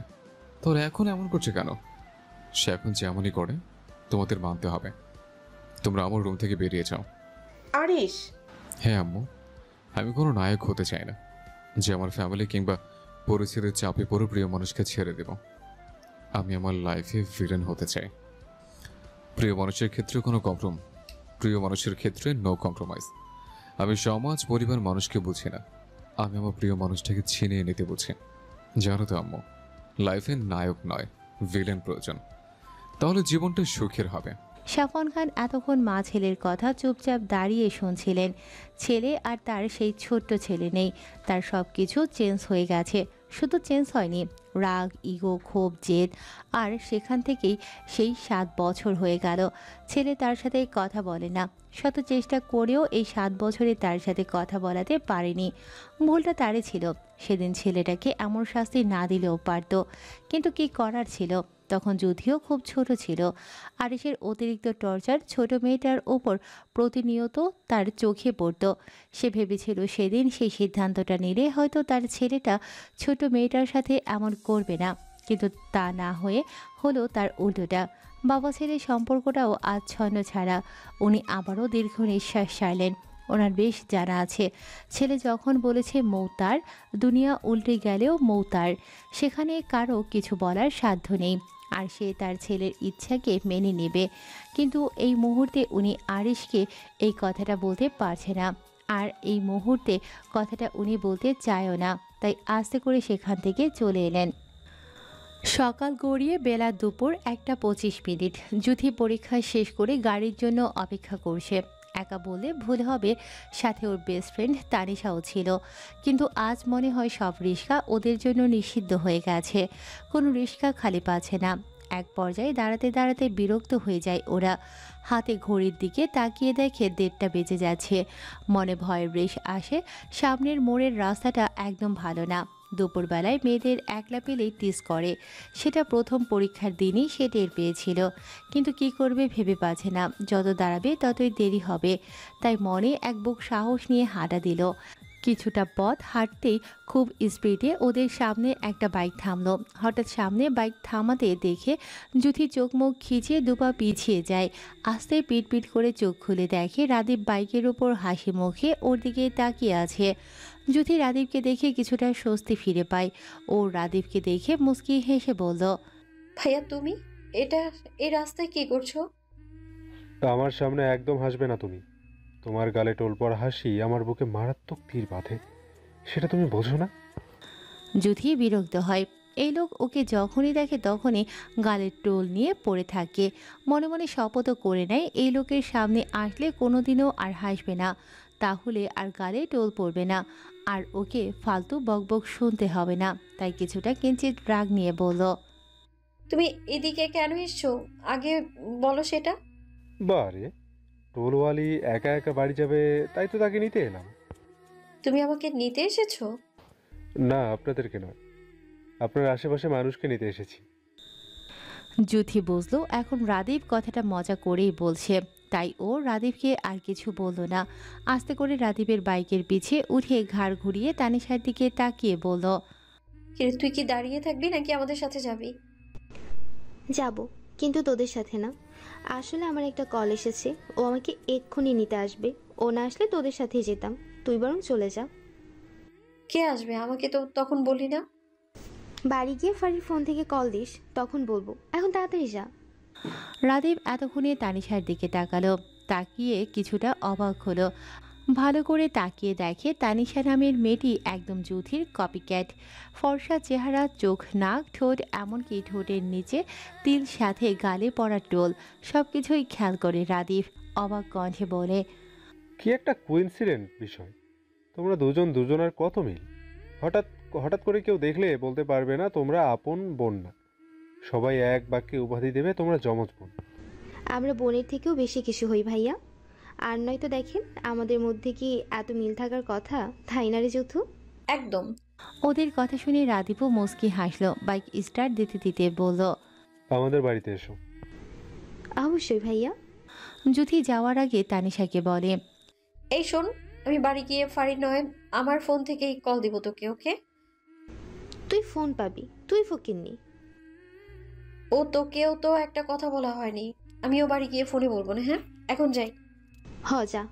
Speaker 1: তোর এখন এমন করছে কেন? সে এখন যেমনই করে তোমাদের মানতে হবে। তোমরা আমার রুম থেকে বেরিয়ে যাও।
Speaker 4: আরিশ।
Speaker 1: হ্যাঁ আম্মু, আমি কোনো নায়ক হতে চাই না যে আমার ফ্যামিলি কিংবা পরিচিতির চাপে পড়ে প্রিয় মানুষকে ছেড়ে দেব। আমি আমার লাইফে ভিলেন হতে চাই। প্রিয় মানুষের ক্ষেত্রে কোনো প্রিয় মানুষের ক্ষেত্রে নো কম্প্রোমাইজ। আমি সমাজ পরিবার মানুষকে বুঝি না, আমি আমার প্রিয় মানুষটাকে ছিনিয়ে নিতে বুঝি। জানো তো আম্মু, লাইফে নায়ক নয়, ভিলেন প্রয়োজন, তাহলে জীবনটা সুখের হবে।
Speaker 2: সাফন খান এতক্ষণ মা ছেলের কথা চুপচাপ দাঁড়িয়ে শুনছিলেন। ছেলে আর তার সেই ছোট্ট ছেলে নেই, তার সব কিছু চেঞ্জ হয়ে গেছে। শুধু চেঞ্জ হয়নি, রাগ, ইগো, ক্ষোভ, জেদ। আর সেখান থেকেই সেই 7 বছর হয়ে গেল ছেলে তার সাথে কথা বলে না। শত চেষ্টা করেও এই 7 বছরে তার সাথে কথা বলাতে পারেনি। ভুলটা তারই ছিল, সেদিন ছেলেটাকে এমন শাস্তি না দিলেও পারত, কিন্তু কি করার ছিল? তখন যদিও খুব ছোট ছিল। আরিশের অতিরিক্ত টর্চার ছোট মেয়েটার ওপর প্রতিনিয়ত তার চোখে পড়ত। সে ভেবেছিল সেদিন সেই সিদ্ধান্তটা নিলে হয়তো তার ছেলেটা ছোট মেয়েটার সাথে এমন করবে না, কিন্তু তা না হয়ে হলো তার উল্টোটা। বাবা ছেলের সম্পর্কটাও আচ্ছন্ন ছাড়া। উনি আবারও দীর্ঘ নিঃশ্বাস ছাড়লেন। ওনার বেশ জানা আছে, ছেলে যখন বলেছে মৌ তার, দুনিয়া উল্টে গেলেও মৌ তার, সেখানে কারো কিছু বলার সাধ্য নেই। আর সে তার ছেলের ইচ্ছাকে মেনে নেবে। কিন্তু এই মুহূর্তে উনি আরিশকে এই কথাটা বলতে পারছে না, আর এই মুহূর্তে কথাটা উনি বলতে চায়ও না। তাই আস্তে করে সেখান থেকে চলে এলেন। সকাল গড়িয়ে বেলা দুপুর 1:25। যুথি পরীক্ষা শেষ করে গাড়ির জন্য অপেক্ষা করছে। একা বললে ভুল হবে, সাথে ওর বেস্ট ফ্রেন্ড তানিশাও ছিল। কিন্তু আজ মনে হয় সব রিক্সা ওদের জন্য নিষিদ্ধ হয়ে গেছে, কোনো রিক্সা খালি পাচ্ছে না। এক পর্যায়ে দাঁড়াতে দাঁড়াতে বিরক্ত হয়ে যায় ওরা। হাতে ঘড়ির দিকে তাকিয়ে দেখে 1:30 বেজে যাচ্ছে। মনে ভয়ের রেশ আসে, সামনের মোড়ের রাস্তাটা একদম ভালো না। দুপুরবেলায় মেয়েদের একলা পেলেই টিস করে, সেটা প্রথম পরীক্ষার দিনই সে টের পেয়েছিল। কিন্তু কি করবে ভেবে পাচ্ছে না, যত দাঁড়াবে ততই দেরি হবে। তাই মনে এক বুক সাহস নিয়ে হাঁটা দিল। কিছুটা পথ হাঁটতেই খুব স্পিডে ওদের সামনে একটা বাইক থামলো। হঠাৎ সামনে বাইক থামাতে দেখে যুথি চোখ মুখ খিচিয়ে দুপা পিছিয়ে যায়। আস্তে পিট করে চোখ খুলে দেখে রাদীপ বাইকের উপর হাসি মুখে ওর দিকে তাকিয়ে আছে। যুথি রাদীপকে দেখে কিছুটা স্বস্তি ফিরে পায়। ও রাদীপকে দেখে মুচকি হেসে বলল,
Speaker 10: ভাইয়া তুমি এই রাস্তায় কি করছো?
Speaker 6: আমার সামনে একদম হাসবে না তুমি। তোমার গালে টোল পড়া হাসি আমার বুকে মারাত্মক তীর বাঁধে, সেটা তুমি বোঝো না?
Speaker 2: যুথি বিরক্ত হয়। এই লোক ওকে যখনই দেখে তখনই গালের টোল নিয়ে পড়ে থাকে। মনে মনে শপথও করে নেয় এই লোকের সামনে আসলে কোনোদিনও আর হাসবে না, তাহলে আর গালে টোল পড়বে না, আর ওকে ফালতু বকবক শুনতে হবে না। তাই কিছুটা কিঞ্চিত রাগ নিয়ে বলল,
Speaker 10: তুমি এদিকে কেন এসছো? আগে বলো সেটা।
Speaker 6: বারে, টোলওয়ালি একা একা বাড়ি যাবে, তাই তো তাকে নিতে এলাম।
Speaker 10: তুমি আমাকে নিতে এসেছো?
Speaker 6: না, আপনাদেরকে নয়, আপনার আশেপাশে মানুষকে নিতে এসেছি।
Speaker 2: যুথি বুঝলো এখন রাদীপ কথাটা মজা করেই বলছে, তাই ও রাদীপকে আর কিছু বলল না। আস্তে করে রাদীপের বাইকের পিছে উঠে ঘাড় ঘুরিয়ে তানিশার দিকে তাকিয়ে বলল,
Speaker 10: তুই কি দাঁড়িয়ে থাকবি নাকি আমাদের সাথে যাবি?
Speaker 14: যাব, কিন্তু তোদের সাথে না। আসলে আমার একটা কল এসেছে, ও আমাকে এক্ষুনি নিতে আসবে। ও না আসলে তোদের সাথেই যেতাম, তুই বরং চলে যা।
Speaker 10: কে আসবে? আমাকে তো তখন বলি না।
Speaker 14: বাড়ি গিয়ে ফারির ফোন থেকে কল দিস, তখন বলবো। এখন তাড়াতাড়ি যা।
Speaker 2: রাদীপ এতক্ষণে তানিশার দিকে তাকালো, তাকিয়ে কিছুটা অবাক হলো। ভালো করে তাকিয়ে দেখে তানিশা নামের মেয়েটি একদম জুথির কপিক্যাট। ফর্সা চেহারা, চোখ, নাক, ঠোঁট, এমনকি ঠোঁটের নিচে তিল, সাথে গালে পড়া টোল, সবকিছুই খেয়াল করে রাদিফ। অবাক কণ্ঠে বলে,
Speaker 6: কি একটা কোইন্সিডেন্ট বিষয়, তোমরা দুজন দুজনের কত মিল। হঠাৎ হঠাৎ করে কেউ দেখলে বলতে পারবে না তোমরা আপন বোন না, সবাই এক বাক্যে উপাধি দেবে তোমরা যমজ বোন।
Speaker 14: আমরা বোনের থেকেও বেশি কিছু হই ভাইয়া। আর নয়তো দেখেন আমাদের মধ্যে কি এত মিল থাকার কথা, তাই না রে যৌথ?
Speaker 10: একদম।
Speaker 2: ওদের কথা শুনে রাদীপও মুচকি হাসলো। বাইক স্টার্ট দিতে দিতে বলল,
Speaker 6: আমাদের বাড়িতে এসো।
Speaker 14: অবশ্যই ভাইয়া।
Speaker 2: জুথি যাওয়ার আগে তানিশাকে বলে,
Speaker 10: এই শোন, আমি বাড়ি গিয়ে ফারিন নয় আমার ফোন থেকেই কল দিব তোকে, ওকে?
Speaker 14: তুই ফোন পাবি, তুই ফকিন্নি।
Speaker 10: ও তোকেও তো একটা কথা বলা হয়নি, আমিও বাড়ি গিয়ে ফোনে বলবো না। হ্যাঁ, এখন যাই।
Speaker 14: হ যা।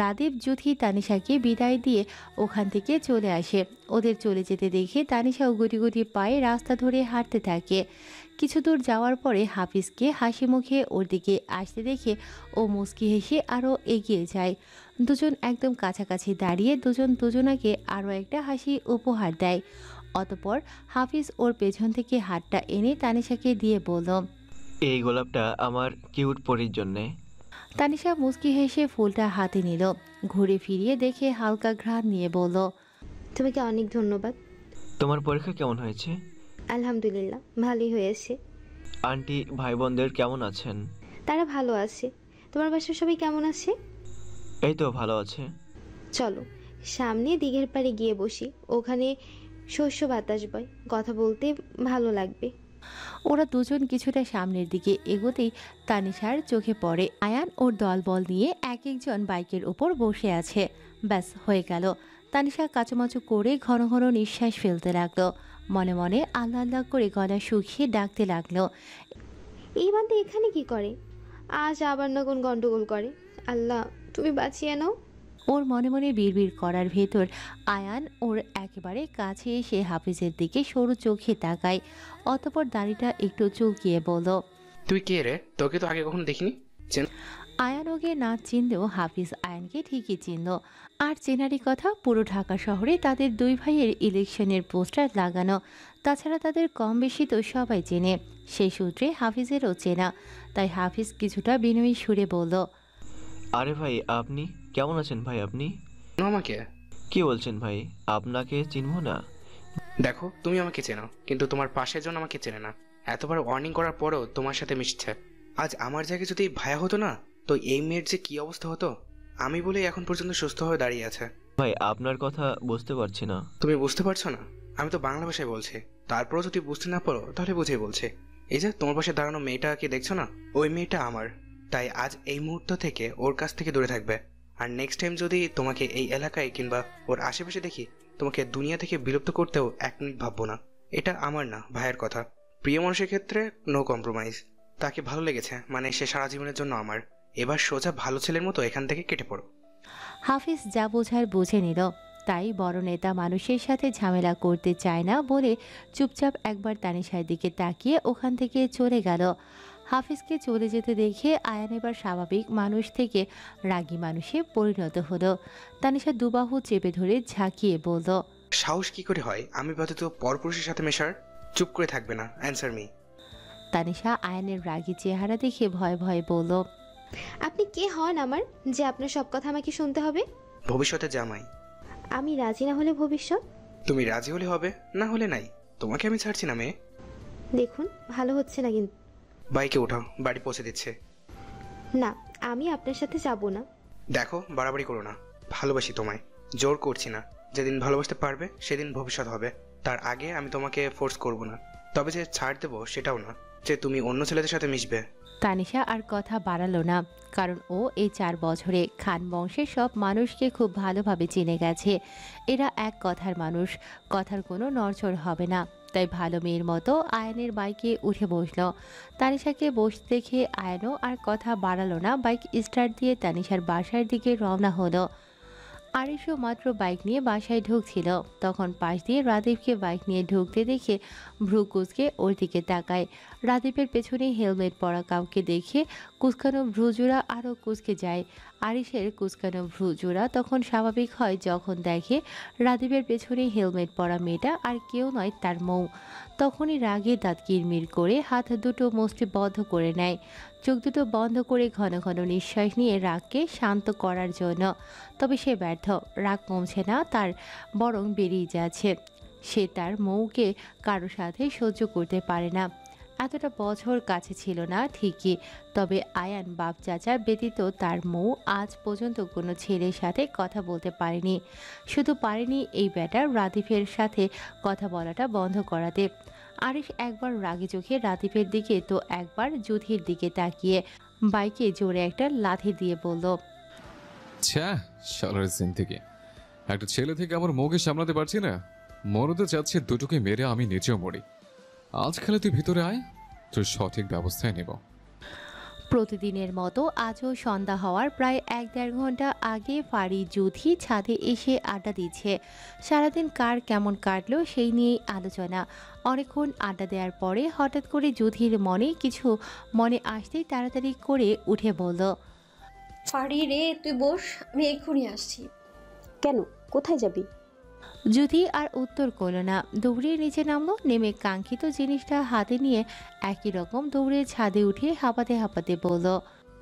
Speaker 2: রাদীপ জুথি তানিশাকে বিদায় দিয়ে ওখান থেকে চলে আসে। ওদের চলে যেতে দেখে তানিশাও গুটি গুটি পায়ে রাস্তা ধরে হাঁটতে থাকে। কিছু দূর যাওয়ার পরে হাফিজকে হাসি মুখে ওর দিকে আসতে দেখে ও মুচকি হেসে আরও এগিয়ে যায়। দুজন একদম কাছাকাছি দাঁড়িয়ে দুজন দুজনাকে আরও একটা হাসি উপহার দেয়। অতপর হাফিজ ওর পেছন থেকে হাতটা এনে তানিশাকে দিয়ে বলল,
Speaker 15: এই গোলাপটা আমার কিউট পরির জন্যে।
Speaker 2: তানিশা মুচকি হেসে ফুলটা হাতে নিল। ঘুরে ফিরিয়ে দেখে হালকা ঘ্রাণ নিয়ে বলল,
Speaker 14: তোমাকে অনেক ধন্যবাদ।
Speaker 15: তোমার পরীক্ষা কেমন হয়েছে?
Speaker 14: আলহামদুলিল্লাহ, ভালোই হয়েছে।
Speaker 15: আন্টি ভাই বোনদের কেমন আছেন?
Speaker 14: তারা ভালো আছে। তোমার বাসার সবাই কেমন আছে?
Speaker 15: এই তো ভালো আছে।
Speaker 14: চলো সামনে দিঘের পাড়ে গিয়ে বসি, ওখানে শস্য বাতাস বয়, কথা বলতে ভালো লাগবে।
Speaker 2: ওরা দুজন কিছুটা সামনের দিকে এগোতেই তানিশার চোখে পড়ে আয়ান ওর দলবল নিয়ে এক একজন বাইকের ওপর বসে আছে। ব্যাস হয়ে গেল। তানিশা কাচুমাচু করে ঘন ঘন নিঃশ্বাস ফেলতে লাগলো। মনে মনে আল্লাহ আল্লাহ করে গলা শুকিয়ে ডাকতে লাগলো,
Speaker 14: এই বান্ধে এখানে কি করে? আজ আবার না কোন গন্ডগোল করে। আল্লাহ তুমি বাঁচিয়ে নাও।
Speaker 2: ওর মনে মনে বিড়বিড় করার ভেতর আয়ান ওর একেবারে কাছে এসে হাফিজের দিকে সরু চোখে তাকায়। অতপর দাড়িটা একটু চুলকিয়ে বলল,
Speaker 3: তুই কে রে? তোকে তো আগে কখনো দেখিনি।
Speaker 2: আয়ান ওকে না চিনলেও হাফিজ আয়ানকে ঠিকই চিনল। আর চেনারি কথা, পুরো ঢাকা শহরে তাদের দুই ভাইয়ের ইলেকশনের পোস্টার লাগানো। তাছাড়া তাদের কম বেশি তো সবাই চেনে। সেই সূত্রে হাফিজেরও চেনা। তাই হাফিজ কিছুটা বিনয়ী সুরে বলল,
Speaker 15: আরে ভাই আপনি কেমন আছেন ভাই? আপনি
Speaker 3: আমাকে
Speaker 15: কি বলছেন ভাই? আপনাকে চিনবো না?
Speaker 3: দেখো, তুমি আমাকে চেনো, কিন্তু তোমার পাশের জন আমাকে চেনে না। এতবার ওয়ার্নিং করার পরেও তোমার সাথে মিশছে। আজ আমার জায়গায় যদি ভায়া হতো না, তো এই মেয়ের যে কি অবস্থা হতো। আমি বলেই এখন পর্যন্ত সুস্থ হয়ে দাঁড়িয়ে আছে।
Speaker 15: ভাই আপনার কথা বুঝতে পারছি না।
Speaker 3: তুমি বুঝতে পারছো না? আমি তো বাংলা ভাষায় বলছি, তারপরও যদি বুঝতে না পারো তাহলে বুঝেই বলছি। এই যে তোমার পাশে দাঁড়ানো মেয়েটাকে দেখছো না, ওই মেয়েটা আমার। তাই আজ এই মুহূর্ত থেকে ওর কাছ থেকে দূরে থাকবে। আর নেক্সট টাইম যদি তোমাকে এই এলাকায় কিংবা ওর আশেপাশে দেখি, তোমাকে দুনিয়া থেকে বিলুপ্ত করতেও এক মিনিট ভাববো না। এটা আমার না, ভাইয়ের কথা। প্রিয় মানুষের ক্ষেত্রে নো কম্প্রোমাইজ। তাকে ভালো লেগেছে মানে সে সারা জীবনের জন্য আমার। এবার সোজা ভালো ছেলের মতো এখান থেকে কেটে পড়ো।
Speaker 2: হাফিজ যা বোঝার বুঝে নিল। তাই বড় নেতা মানুষের সাথে ঝামেলা করতে চায় না বলে চুপচাপ একবার তানিশার দিকে তাকিয়ে ওখান থেকে চলে গেল। হাফিজকে চলে যেতে দেখে আয়ান এবার স্বাভাবিক মানুষ থেকে রাগী মানুষে পরিণত হলো। তানিশা দুবাহু চেপে ধরে ঝাঁকিয়ে বলল,
Speaker 3: সাহস কি করে হয় আমি ব্যতীত পরপুরুষের সাথে মেশার? চুপ করে থাকবে না, অ্যান্সার মি।
Speaker 2: তানিশা আয়ানের রাগী চেহারা দেখে ভয়ে ভয়ে বলল,
Speaker 14: আপনি কে হন আমার যে আপনার সব কথা আমাকে শুনতে হবে?
Speaker 3: ভবিষ্যতে জামাই।
Speaker 14: আমি রাজি না হলে ভবিষ্যৎ?
Speaker 3: তুমি রাজি হলে হবে, না হলে নাই। তোমাকে আমি ছাড়ছি না মেয়ে।
Speaker 14: দেখুন ভালো হচ্ছে না কিন্তু।
Speaker 3: বাইকে ওঠাও, বাড়ি পৌঁছে দিচ্ছে।
Speaker 14: না, আমি আপনার সাথে যাব না।
Speaker 3: দেখো, বাড়াবাড়ি করো না। ভালোবাসি তোমায়, জোর করছি না। যেদিন ভালোবাসতে পারবে সেদিন ভবিষ্যৎ হবে। তার আগে আমি তোমাকে ফোর্স করব না। তবে যে ছাড় দেবো সেটাও না যে তুমি অন্য ছেলেদের সাথে মিশবে।
Speaker 2: তানিশা আর কথা বাড়ালো না, কারণ ও এই 4 বছরে খান বংশের সব মানুষকে খুব ভালোভাবে চিনে গেছে। এরা এক কথার মানুষ, কথার কোনো নড়চড় হবে না। তাই ভালো মেয়ের মতো আয়ানের বাইকে উঠে বসলো। তানিশাকে বসতে দেখে আয়ানও আর কথা বাড়ালো না, বাইক স্টার্ট দিয়ে তানিশার বাসার দিকে রওনা হলো। আরিশও মাত্র বাইক নিয়ে বাসায় ঢুকছিল, তখন পাশ দিয়ে রাদীপকে বাইক নিয়ে ঢুকতে দেখে ভ্রু কুচকে ওর দিকে তাকায়। রাদীপের পেছনে হেলমেট পরা কাউকে দেখে কুচকানো ভ্রুজোড়া আরও কুচকে যায়। আরিশের কুচকানো ভ্রুজোড়া তখন স্বাভাবিক হয় যখন দেখে রাদীপের পেছনে হেলমেট পরা মেয়েটা আর কেউ নয়, তার মৌ। তখনই রাগে দাঁত কিরমির করে হাত দুটো মুষ্টি বদ্ধ করে নেয়, চোখ দুটো বন্ধ করে ঘন ঘন নিঃশ্বাস নিয়ে রাগকে শান্ত করার জন্য। তবে সে ব্যর্থ, রাগ কমছে না তার, বরং বেরিয়ে যাচ্ছে। সে তার মৌকে কারো সাথে সহ্য করতে পারে না। এতটা বছর কাছে ছিল না ঠিকই, তবে আয়ান বাপ চাচা ব্যতীত তার মৌ আজ পর্যন্ত কোনো ছেলের সাথে কথা বলতে পারেনি। শুধু পারেনি এই ব্যাটার রাদীপের সাথে কথা বলাটা বন্ধ করাতে। আরিশ একবার রাগী চোখে রাদীপের দিকে তো একবার যুথির দিকে তাকিয়ে বাইকে জোরে একটা লাথি দিয়ে বলল,
Speaker 1: ছ্যা, শালার থেকে একটা ছেলে থেকে আমার মৌকে সামলাতে পারছি না। মরতে চাচ্ছে দুটোকে মেরে আমি নিচেও মরি। আজ খেলে তুই ভিতরে আয়, তোর সঠিক ব্যবস্থায় নেব।
Speaker 2: প্রতিদিনের মতো আজও সন্ধ্যা হওয়ার প্রায় 1-1.5 ঘন্টা আগে ফারি যুথি ছাদে এসে আড্ডা দিচ্ছে। সারাদিন কার কেমন কাটলো সেই নিয়েই আলোচনা। অনেকক্ষণ আড্ডা দেওয়ার পরে হঠাৎ করে যুথির মনে আসতেই তাড়াতাড়ি করে উঠে বলল,
Speaker 10: ফাড়ি রে, তুই বস, আমি এক্ষুনি আসছি।
Speaker 9: কেন, কোথায় যাবি?
Speaker 2: যুথি আর উত্তর করল না, দৌড়িয়ে নিচে নামলো। নেমে কাঙ্ক্ষিত জিনিসটা হাতে নিয়ে একই রকম দৌড়ে ছাদে উঠে হাঁপাতে হাঁপাতে বলল,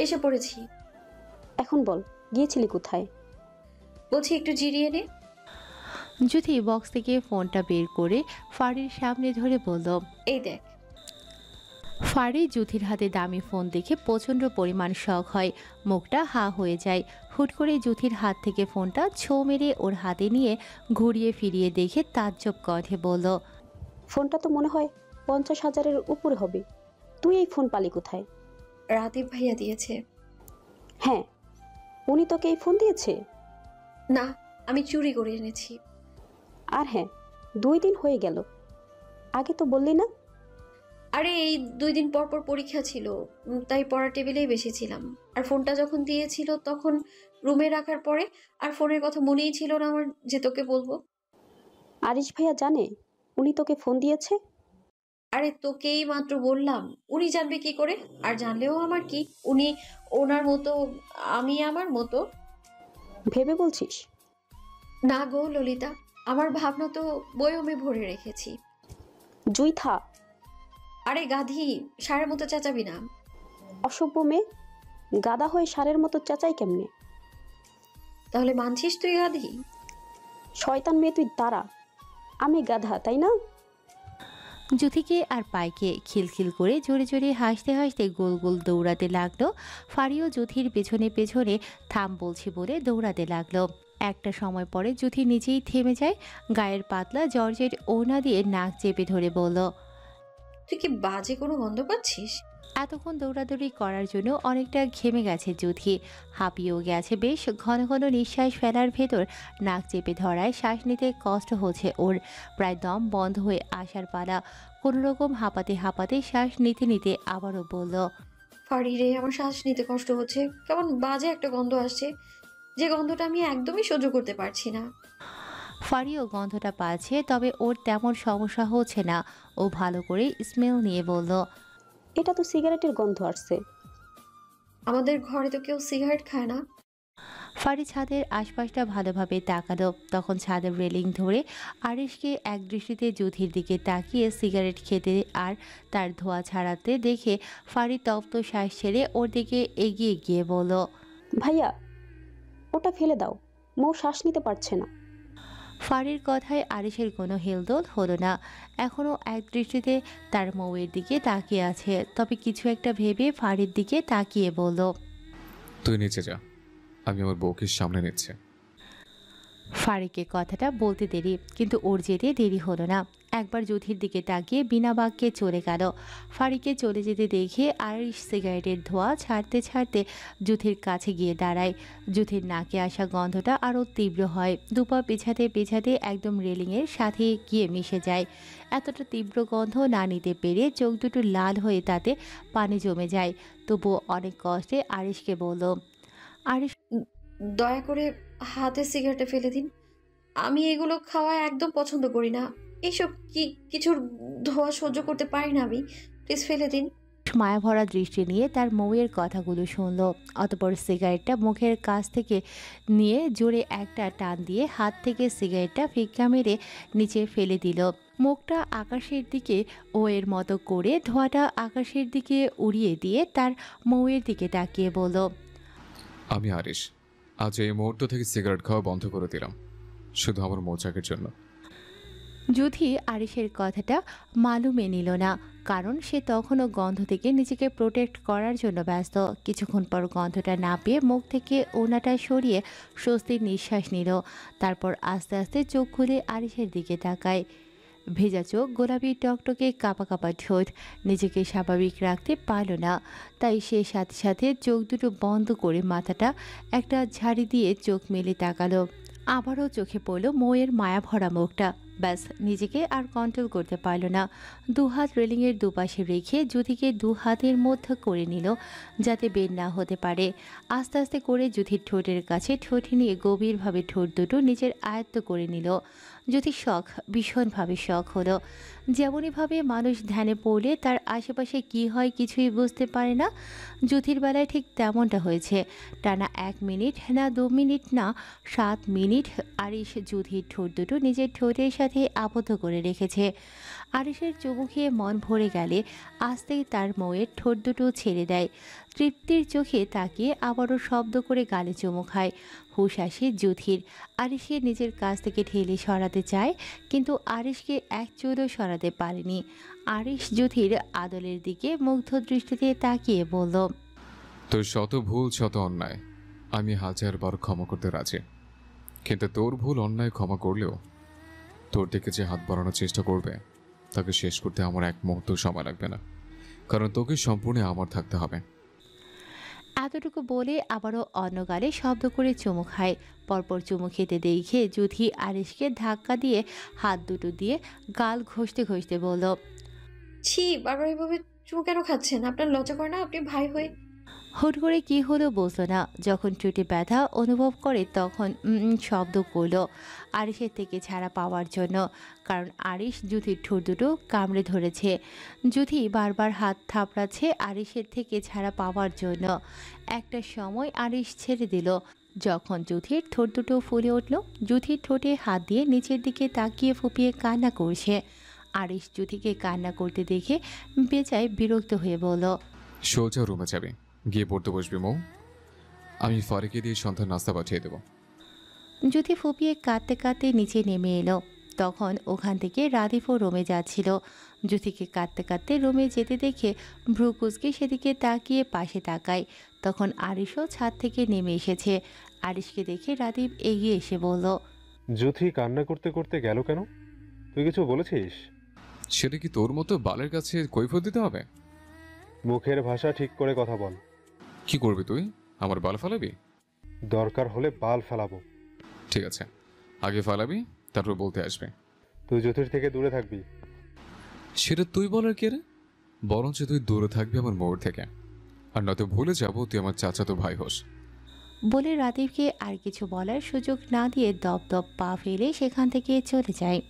Speaker 10: এসে পড়েছি।
Speaker 9: এখন বল, গিয়েছিলি কোথায়?
Speaker 10: বলছি একটু জিরিয়ে নে।
Speaker 2: যুথি বক্স থেকে ফোনটা বের করে ফাড়ির সামনে ধরে বলল,
Speaker 10: এই দেখ।
Speaker 2: ফাড়ি যুথির হাতে দামি ফোন দেখে প্রচণ্ড পরিমাণ শখ হয়, মুখটা হা হয়ে যায়। হুট করে যুথির হাত থেকে ফোনটা ছো মেরে ওর হাতে নিয়ে ঘুরিয়ে ফিরিয়ে দেখে তাজ্জব কণ্ঠে বলল,
Speaker 9: ফোনটা তো মনে হয় 50,000-এর উপরে হবে। তুই এই ফোন পালি কোথায়?
Speaker 10: রাদীপ ভাইয়া দিয়েছে।
Speaker 9: হ্যাঁ, উনি তোকে এই ফোন দিয়েছে?
Speaker 10: না, আমি চুরি করে এনেছি।
Speaker 9: আর হ্যাঁ, 2 দিন হয়ে গেল, আগে তো বললি না?
Speaker 10: আরে এই 2 দিন পর পর পরীক্ষা ছিল, তাই পড়ার টেবিলেই বসেছিলাম। আর ফোনটা যখন দিয়েছিল তখন রুমে রাখার পরে আর ফোনের কথা মনেই ছিল না আমার যে তোকে বলবো।
Speaker 9: আরিশ ভাইয়া জানে উনি তোকে ফোন দিয়েছে?
Speaker 10: আরে তোকেই মাত্র বললাম, উনি জানবে কি করে? আর জানলেও আমার কি, উনি ওনার মতো, আমি আমার মতো।
Speaker 9: ভেবে বলছিস?
Speaker 10: না গো ললিতা, আমার ভাবনা তো বয়মে ভরে রেখেছি।
Speaker 9: জুইথা!
Speaker 10: আরে গাধি, ষাঁড়ের মতো চেঁচাবি না।
Speaker 9: অসভ্য মেয়ে, গাদা হয়ে ষাঁড়ের মতো চেঁচাই কেমনে?
Speaker 10: তাহলে মানছিস তুই গাধি?
Speaker 9: শয়তান মেয়ে, তুই দাঁড়া। আমি গাধা, তাই না?
Speaker 2: যুথিকে আর পাইকে খিলখিল করে জোরে জোরে হাসতে হাসতে গোল গোল দৌড়াতে লাগলো। ফারিও যুথির পেছনে পেছনে থাম বলছি বলে দৌড়াতে লাগলো। একটা সময় পরে যুথি নিজেই থেমে যায়, গায়ের পাতলা জর্জেট ওড়না দিয়ে নাক চেপে ধরে বলল,
Speaker 10: তুই কি বাজে কোনো গন্ধ পাচ্ছিস?
Speaker 2: এতক্ষণ দৌড়াদৌড়ি করার জন্য অনেকটা ঘেমে গেছে যুথি, হাঁপিয়েও গেছে বেশ। ঘন ঘন নিঃশ্বাস ফেলার ভেতর নাক চেপে ধরায় শ্বাস নিতে কষ্ট হচ্ছে ওর, প্রায় দম বন্ধ হয়ে আসার পালা। কোনো রকম হাঁপাতে হাঁপাতে শ্বাস নিতে নিতে আবারও বলল,
Speaker 10: ফাড়ি রে, আমার শ্বাস নিতে কষ্ট হচ্ছে, কেমন বাজে একটা গন্ধ আসছে, যে গন্ধটা আমি একদমই সহ্য করতে পারছি না।
Speaker 2: ফারিও গন্ধটা পাচ্ছে, তবে ওর তেমন সমস্যা হচ্ছে না। ও ভালো করে স্মেল নিয়ে বলল,
Speaker 9: এটা তো সিগারেটের গন্ধ আসছে।
Speaker 10: আমাদের ঘরে তো কেউ সিগারেট খায় না।
Speaker 2: ফারি ছাদের আশপাশটা ভালোভাবে তাকালো, তখন ছাদের রেলিং ধরে আরিশকে এক দৃষ্টিতে যুথির দিকে তাকিয়ে সিগারেট খেতে আর তার ধোঁয়া ছাড়াতে দেখে ফারি তপ্ত শ্বাস ছেড়ে ওর দিকে এগিয়ে গিয়ে বলল,
Speaker 9: ভাইয়া, ওটা ফেলে দাও, মৌ শ্বাস নিতে পারছে না।
Speaker 2: ফারির কথায় আরিশের কোনো হেলদোল হলো না, এখনও এক দৃষ্টিতে তার মৌয়ের দিকে তাকিয়ে আছে। তবে কিছু একটা ভেবে ফারির দিকে তাকিয়ে বলল,
Speaker 1: তুই নিচে যা, আমি আমার বউকে সামনে নিচ্ছি।
Speaker 2: ফারিকে কথাটা বলতে দেরি, কিন্তু ওর যেতে দেরি হলো না। একবার যুথির দিকে তাকিয়ে বিনা বাক্যে চলে গেল। ফারিকে চলে যেতে দেখে আরিশ সিগারেটের ধোঁয়া ছাড়তে ছাড়তে যুথির কাছে গিয়ে দাঁড়ায়। যুথির নাকে আসা গন্ধটা আরও তীব্র হয়, দুপা পেছাতে পেছাতে একদম রেলিংয়ের সাথে গিয়ে মিশে যায়। এতটা তীব্র গন্ধ না নিতে পেরে চোখ দুটো লাল হয়ে তাতে পানি জমে যায়। তবুও অনেক কষ্টে আরিশকে বলল, আরিশ,
Speaker 10: দয়া করে হাতে সিগারেটে ফেলে দিন, আমি এগুলো খাওয়া একদম পছন্দ করি না। এইসব কিছুর ধোঁয়া সহ্য করতে পারি না আমি, প্লিজ ফেলে দিন।
Speaker 2: মায়াভরা দৃষ্টি নিয়ে তার মৌয়ের কথাগুলো শুনল। অতপর সিগারেটটা মুখের কাছ থেকে নিয়ে জোরে একটা টান দিয়ে হাত থেকে সিগারেটটা ফিক্কা মেরে নিচে ফেলে দিল। মুখটা আকাশের দিকে ও এর মতো করে ধোঁয়াটা আকাশের দিকে উড়িয়ে দিয়ে তার মৌয়ের দিকে তাকিয়ে বলল,
Speaker 1: আমি আরিশ, আজ এই মুহূর্ত থেকে সিগারেট খাওয়া বন্ধ করে দিলাম, শুধু আমার মৌচাকের জন্য।
Speaker 2: যুথি আরিশের কথাটা মালুমে নিল না, কারণ সে তখনও গন্ধ থেকে নিজেকে প্রোটেক্ট করার জন্য ব্যস্ত। কিছুক্ষণ পর গন্ধটা না পেয়ে মুখ থেকে ওনাটা সরিয়ে স্বস্তির নিঃশ্বাস নিল। তারপর আস্তে আস্তে চোখ খুলে আরিশের দিকে তাকায়। ভেজা চোখ, গোলাপি টকটকে কাঁপা কাঁপা ঠোঁট, নিজেকে স্বাভাবিক রাখতে পারল না। তাই সে সাথে সাথে চোখ দুটো বন্ধ করে মাথাটা একটা ঝাড়ি দিয়ে চোখ মেলে তাকালো। আবারও চোখে পড়ল মৌয়ের মায়া ভরা মুখটা। ব্যাস, নিজেকে আর কন্ট্রোল করতে পারল না। দুহাত রেলিংয়ের দুপাশে রেখে যুথিকে দু হাতের মধ্যে করে নিল যাতে বের না হতে পারে। আস্তে আস্তে করে যুথির ঠোঁটের কাছে ঠোঁট নিয়ে গভীরভাবে ঠোঁট দুটো নিজের আয়ত্ত করে নিল। যুথির শখ, ভীষণভাবে শখ হলো। যেমনইভাবে মানুষ ধ্যানে পড়লে তার আশেপাশে কি হয় কিছুই বুঝতে পারে না, যুথির বেলায় ঠিক তেমনটা হয়েছে। টানা 1 মিনিট না 2 মিনিট না 7 মিনিট আরিশ যুথির ঠোঁট দুটো নিজের ঠোঁটের সাথে আবদ্ধ করে রেখেছে। আরিশের চুমু খেয়ে মন ভরে গেলে আস্তেই তার মৌয়ের ঠোঁট দুটো ছেড়ে দেয়। তৃপ্তির চোখে তাকিয়ে আবারও শব্দ করে গালে চুমু খায়। হুশ আসে যুথির। আরিশকে নিজের কাছ থেকে ঠেলে সরাতে চায়, কিন্তু আরিশকে এক চুলও সরাতে পারেনি। আরিশ যুথির আদলের দিকে মুগ্ধ দৃষ্টিতে তাকিয়ে বলল,
Speaker 1: তোর শত ভুল শত অন্যায় আমি 1000বার ক্ষমা করতে রাজি, কিন্তু তোর ভুল অন্যায় ক্ষমা করলেও তোর দিকে যে হাত বাড়ানোর চেষ্টা করবে তাকে শেষ করতে আমার এক মুহূর্ত সময় লাগবে না, কারণ তোকে সম্পূর্ণ আমার থাকতে হবে।
Speaker 2: এতটুকু বলে আবারও অন্য গালে শব্দ করে চুমু খায়। পরপর চুমু খেতে দেখে যুথি আরিশকে ধাক্কা দিয়ে হাত দুটো দিয়ে গাল ঘষতে ঘষতে বলল,
Speaker 10: ছি, বারবার এভাবে চুমু কেন খাচ্ছেন? আপনার লজ্জা করে না? আপনি ভাই হয়ে।
Speaker 2: হুট করে কি হলো বুঝলো না। যখন চুটে ব্যথা অনুভব করে তখন শব্দ করলো আরিশের থেকে ছাড়া পাওয়ার জন্য, কারণ আরিশ যুথির ঠোঁট দুটো কামড়ে ধরেছে। যুথি বারবার হাত থাপড়াচ্ছে আরিশের থেকে ছাড়া পাওয়ার জন্য। একটা সময় আরিশ ছেড়ে দিল। যখন যুথির ঠোঁট দুটো ফুলে উঠল, যুথির ঠোঁটে হাত দিয়ে নিচের দিকে তাকিয়ে ফুপিয়ে কান্না করছে। আরিশ যুথিকে কান্না করতে দেখে বেজায় বিরক্ত হয়ে বলল,
Speaker 1: সোজা রুমে যাবে, গিয়ে পড়তে বসবি মৌ, আমি ফারিকে দিয়ে সন্ধ্যার নাস্তা পাঠিয়ে দেবো।
Speaker 2: যুথি ফুপিয়ে কাঁদতে কাঁদতে নিচে নেমে এলো। তখন ওখান থেকে রাদিফও রুমে যাচ্ছিল। যুথিকে কাঁদতে কাঁদতে রুমে যেতে দেখে ভ্রু কুঁচকে সেদিকে তাকিয়ে পাশে তাকায়। তখন আরিশও ছাদ থেকে নেমে এসেছে। আরিশকে দেখে রাদীপ এগিয়ে এসে বলল,
Speaker 6: যুথি কান্না করতে করতে গেল কেন? তুই কিছু বলেছিস?
Speaker 1: সেটা কি তোর মতো বালের কাছে কৈফিয়ত দিতে হবে?
Speaker 6: মুখের ভাষা ঠিক করে কথা বল।
Speaker 1: কি করবি তুই? আমার বাল ফালাবি?
Speaker 6: দরকার হলে বাল ফেলাবো।
Speaker 1: ঠিক আছে, আগে ফালাবি, তারপর বলতে আসবে।
Speaker 6: তুই যুথির থেকে দূরে থাকবি।
Speaker 1: সেটা তুই বলার কে রে? বরঞ্চ তুই দূরে থাকবি আমার মোড় থেকে, আর নয়তো ভুলে যাবো তুই আমার চাচাতো ভাই হোস।
Speaker 2: বলে রাদীপকে আর কিছু বলার সুযোগ না দিয়ে দপ দপ পা ফেলে সেখান থেকে চলে যায়।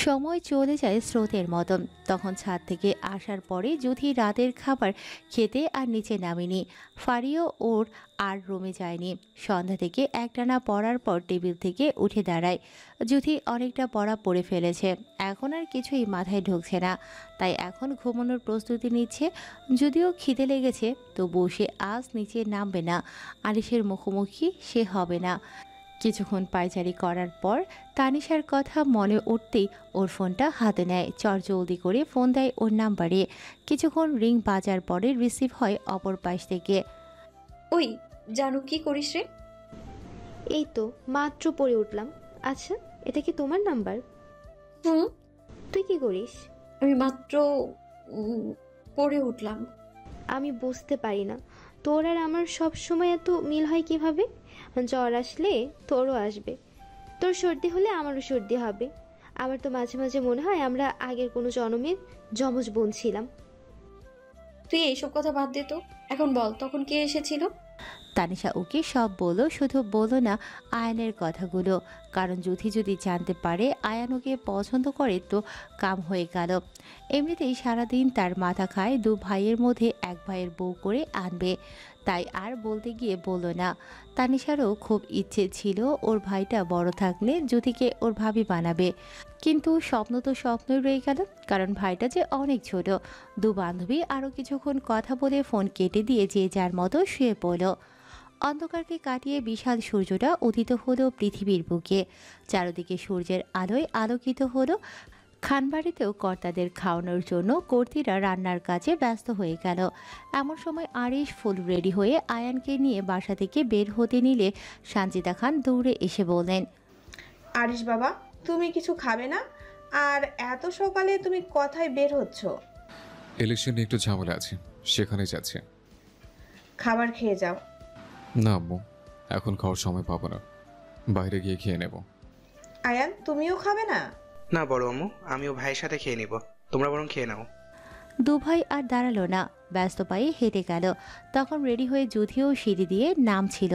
Speaker 2: সময় চলে যায় স্রোতের মতন। তখন ছাদ থেকে আসার পরে যুথি রাতের খাবার খেতে আর নিচে নামেনি। ফারিও ওর আর রুমে যায়নি। সন্ধ্যা থেকে একটানা পড়ার পর টেবিল থেকে উঠে দাঁড়ায়। যুথি অনেকটা পড়া পড়ে ফেলেছে, এখন আর কিছুই মাথায় ঢুকছে না। তাই এখন ঘুমানোর প্রস্তুতি নিচ্ছে। যদিও খিদে লেগেছে, তবুও সে আজ নিচে নামবে না। আরিশের মুখোমুখি সে হবে না। কিছুক্ষণ পায়চারি করার পর তানিশার কথা মনে উঠতেই ওর ফোনটা হাতে নেয়। চটজলদি করে ফোন দেয় ওর নাম্বারে। কিছুক্ষণ রিং বাজার পরে রিসিভ হয় অপর পাশ থেকে।
Speaker 10: ওই জানু, কি করিস রে?
Speaker 14: এই তো মাত্র পড়ে উঠলাম। আচ্ছা, এটা কি তোমার নাম্বার?
Speaker 10: হুম।
Speaker 14: তুই কি করিস?
Speaker 10: আমি মাত্র পড়ে উঠলাম।
Speaker 14: আমি বুঝতে পারি না, তোর আর আমার সব সময় এত মিল হয় কিভাবে? জ্বর আসলে তোরও আসবে, তোর সর্দি হলে আমারও সর্দি হবে। আমার তো মাঝে মাঝে মনে হয় আমরা আগের কোনো জন্মের যমজ বোন ছিলাম।
Speaker 10: তুই এইসব কথা বাদ দে তো, এখন বল তখন কে এসেছিল?
Speaker 2: তানিশা ওকে সব বলো, শুধু বলো না আয়ানের কথাগুলো, কারণ যুথি যদি জানতে পারে আয়ান ওকে পছন্দ করে তো কাম হয়ে গেল। এমনিতেই সারাদিন তার মাথা খায় দু ভাইয়ের মধ্যে এক ভাইয়ের বউ করে আনবে, তাই আর বলতে গিয়ে বলল না। তানিশারও খুব ইচ্ছে ছিল ওর ভাইটা বড় থাকলে যুথিকে ওর ভাবি বানাবে, কিন্তু স্বপ্ন তো স্বপ্নই রয়ে গেল, কারণ ভাইটা যে অনেক ছোট। দু বান্ধবী আরও কিছুক্ষণ কথা বলে ফোন কেটে দিয়ে যে যার মতো শুয়ে পড়ল। অন্ধকারকে কাটিয়ে বিশাল সূর্যটা উদিত হলো পৃথিবীর বুকে, চারদিকে সূর্যের আলোয় আলোকিত হলো। খানবাড়িতেও কর্তাদের খাওয়ানোর জন্য কর্তীরা রান্নার কাজে ব্যস্ত হয়ে গেল। এমন সময় আরিশ ফুল রেডি হয়ে আয়ানকে নিয়ে বাসা থেকে বের হতে নিলে সানজিদা খান দৌড়ে এসে বললেন,
Speaker 4: আরিশ বাবা, তুমি কিছু খাবে না? আর এত সকালে তুমি কোথায় বের হচ্ছ?
Speaker 1: ইলেকশন নিয়ে একটু ঝামেলা আছে, সেখানে যাচ্ছে।
Speaker 4: খাবার খেয়ে যাও।
Speaker 1: না আম্মু, এখন খাওয়ার সময় পাবো না, বাইরে গিয়ে খেয়ে নেব।
Speaker 4: আয়ান, তুমিও খাবে না?
Speaker 3: না বড় আম্মু, আমিও ভাইয়ের সাথে খেয়ে নিব, তোমরা বরং খেয়ে নাও।
Speaker 2: দু ভাই আর দাঁড়ালো না, ব্যস্ত পায়ে হেঁটে গেল। তখন রেডি হয়ে যুথিও সিঁড়ি দিয়ে নামছিল।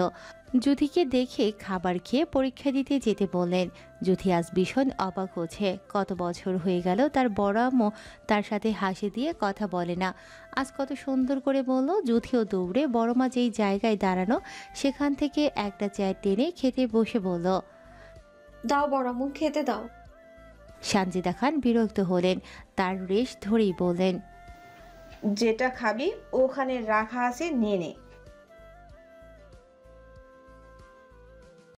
Speaker 2: যুথিকে দেখে খাবার খেয়ে পরীক্ষা দিতে যেতে বললেন। যুথি আজ ভীষণ অবাক হচ্ছে, কত বছর হয়ে গেল তার বড় আম্মু তার সাথে হাসি দিয়ে কথা বলে না, আজ কত সুন্দর করে বলল। যুথিও দৌড়ে বড় মা যেই জায়গায় দাঁড়ানো সেখান থেকে একটা চেয়ার টেনে খেতে বসে বলল,
Speaker 10: দাও বড় আম্মু, খেতে দাও।
Speaker 2: সানজিদা খান বিরক্ত হলেন, তার রেশ ধরেই বললেন,
Speaker 4: যেটা খাবি ওখানে রাখা আছে, নিয়ে নে।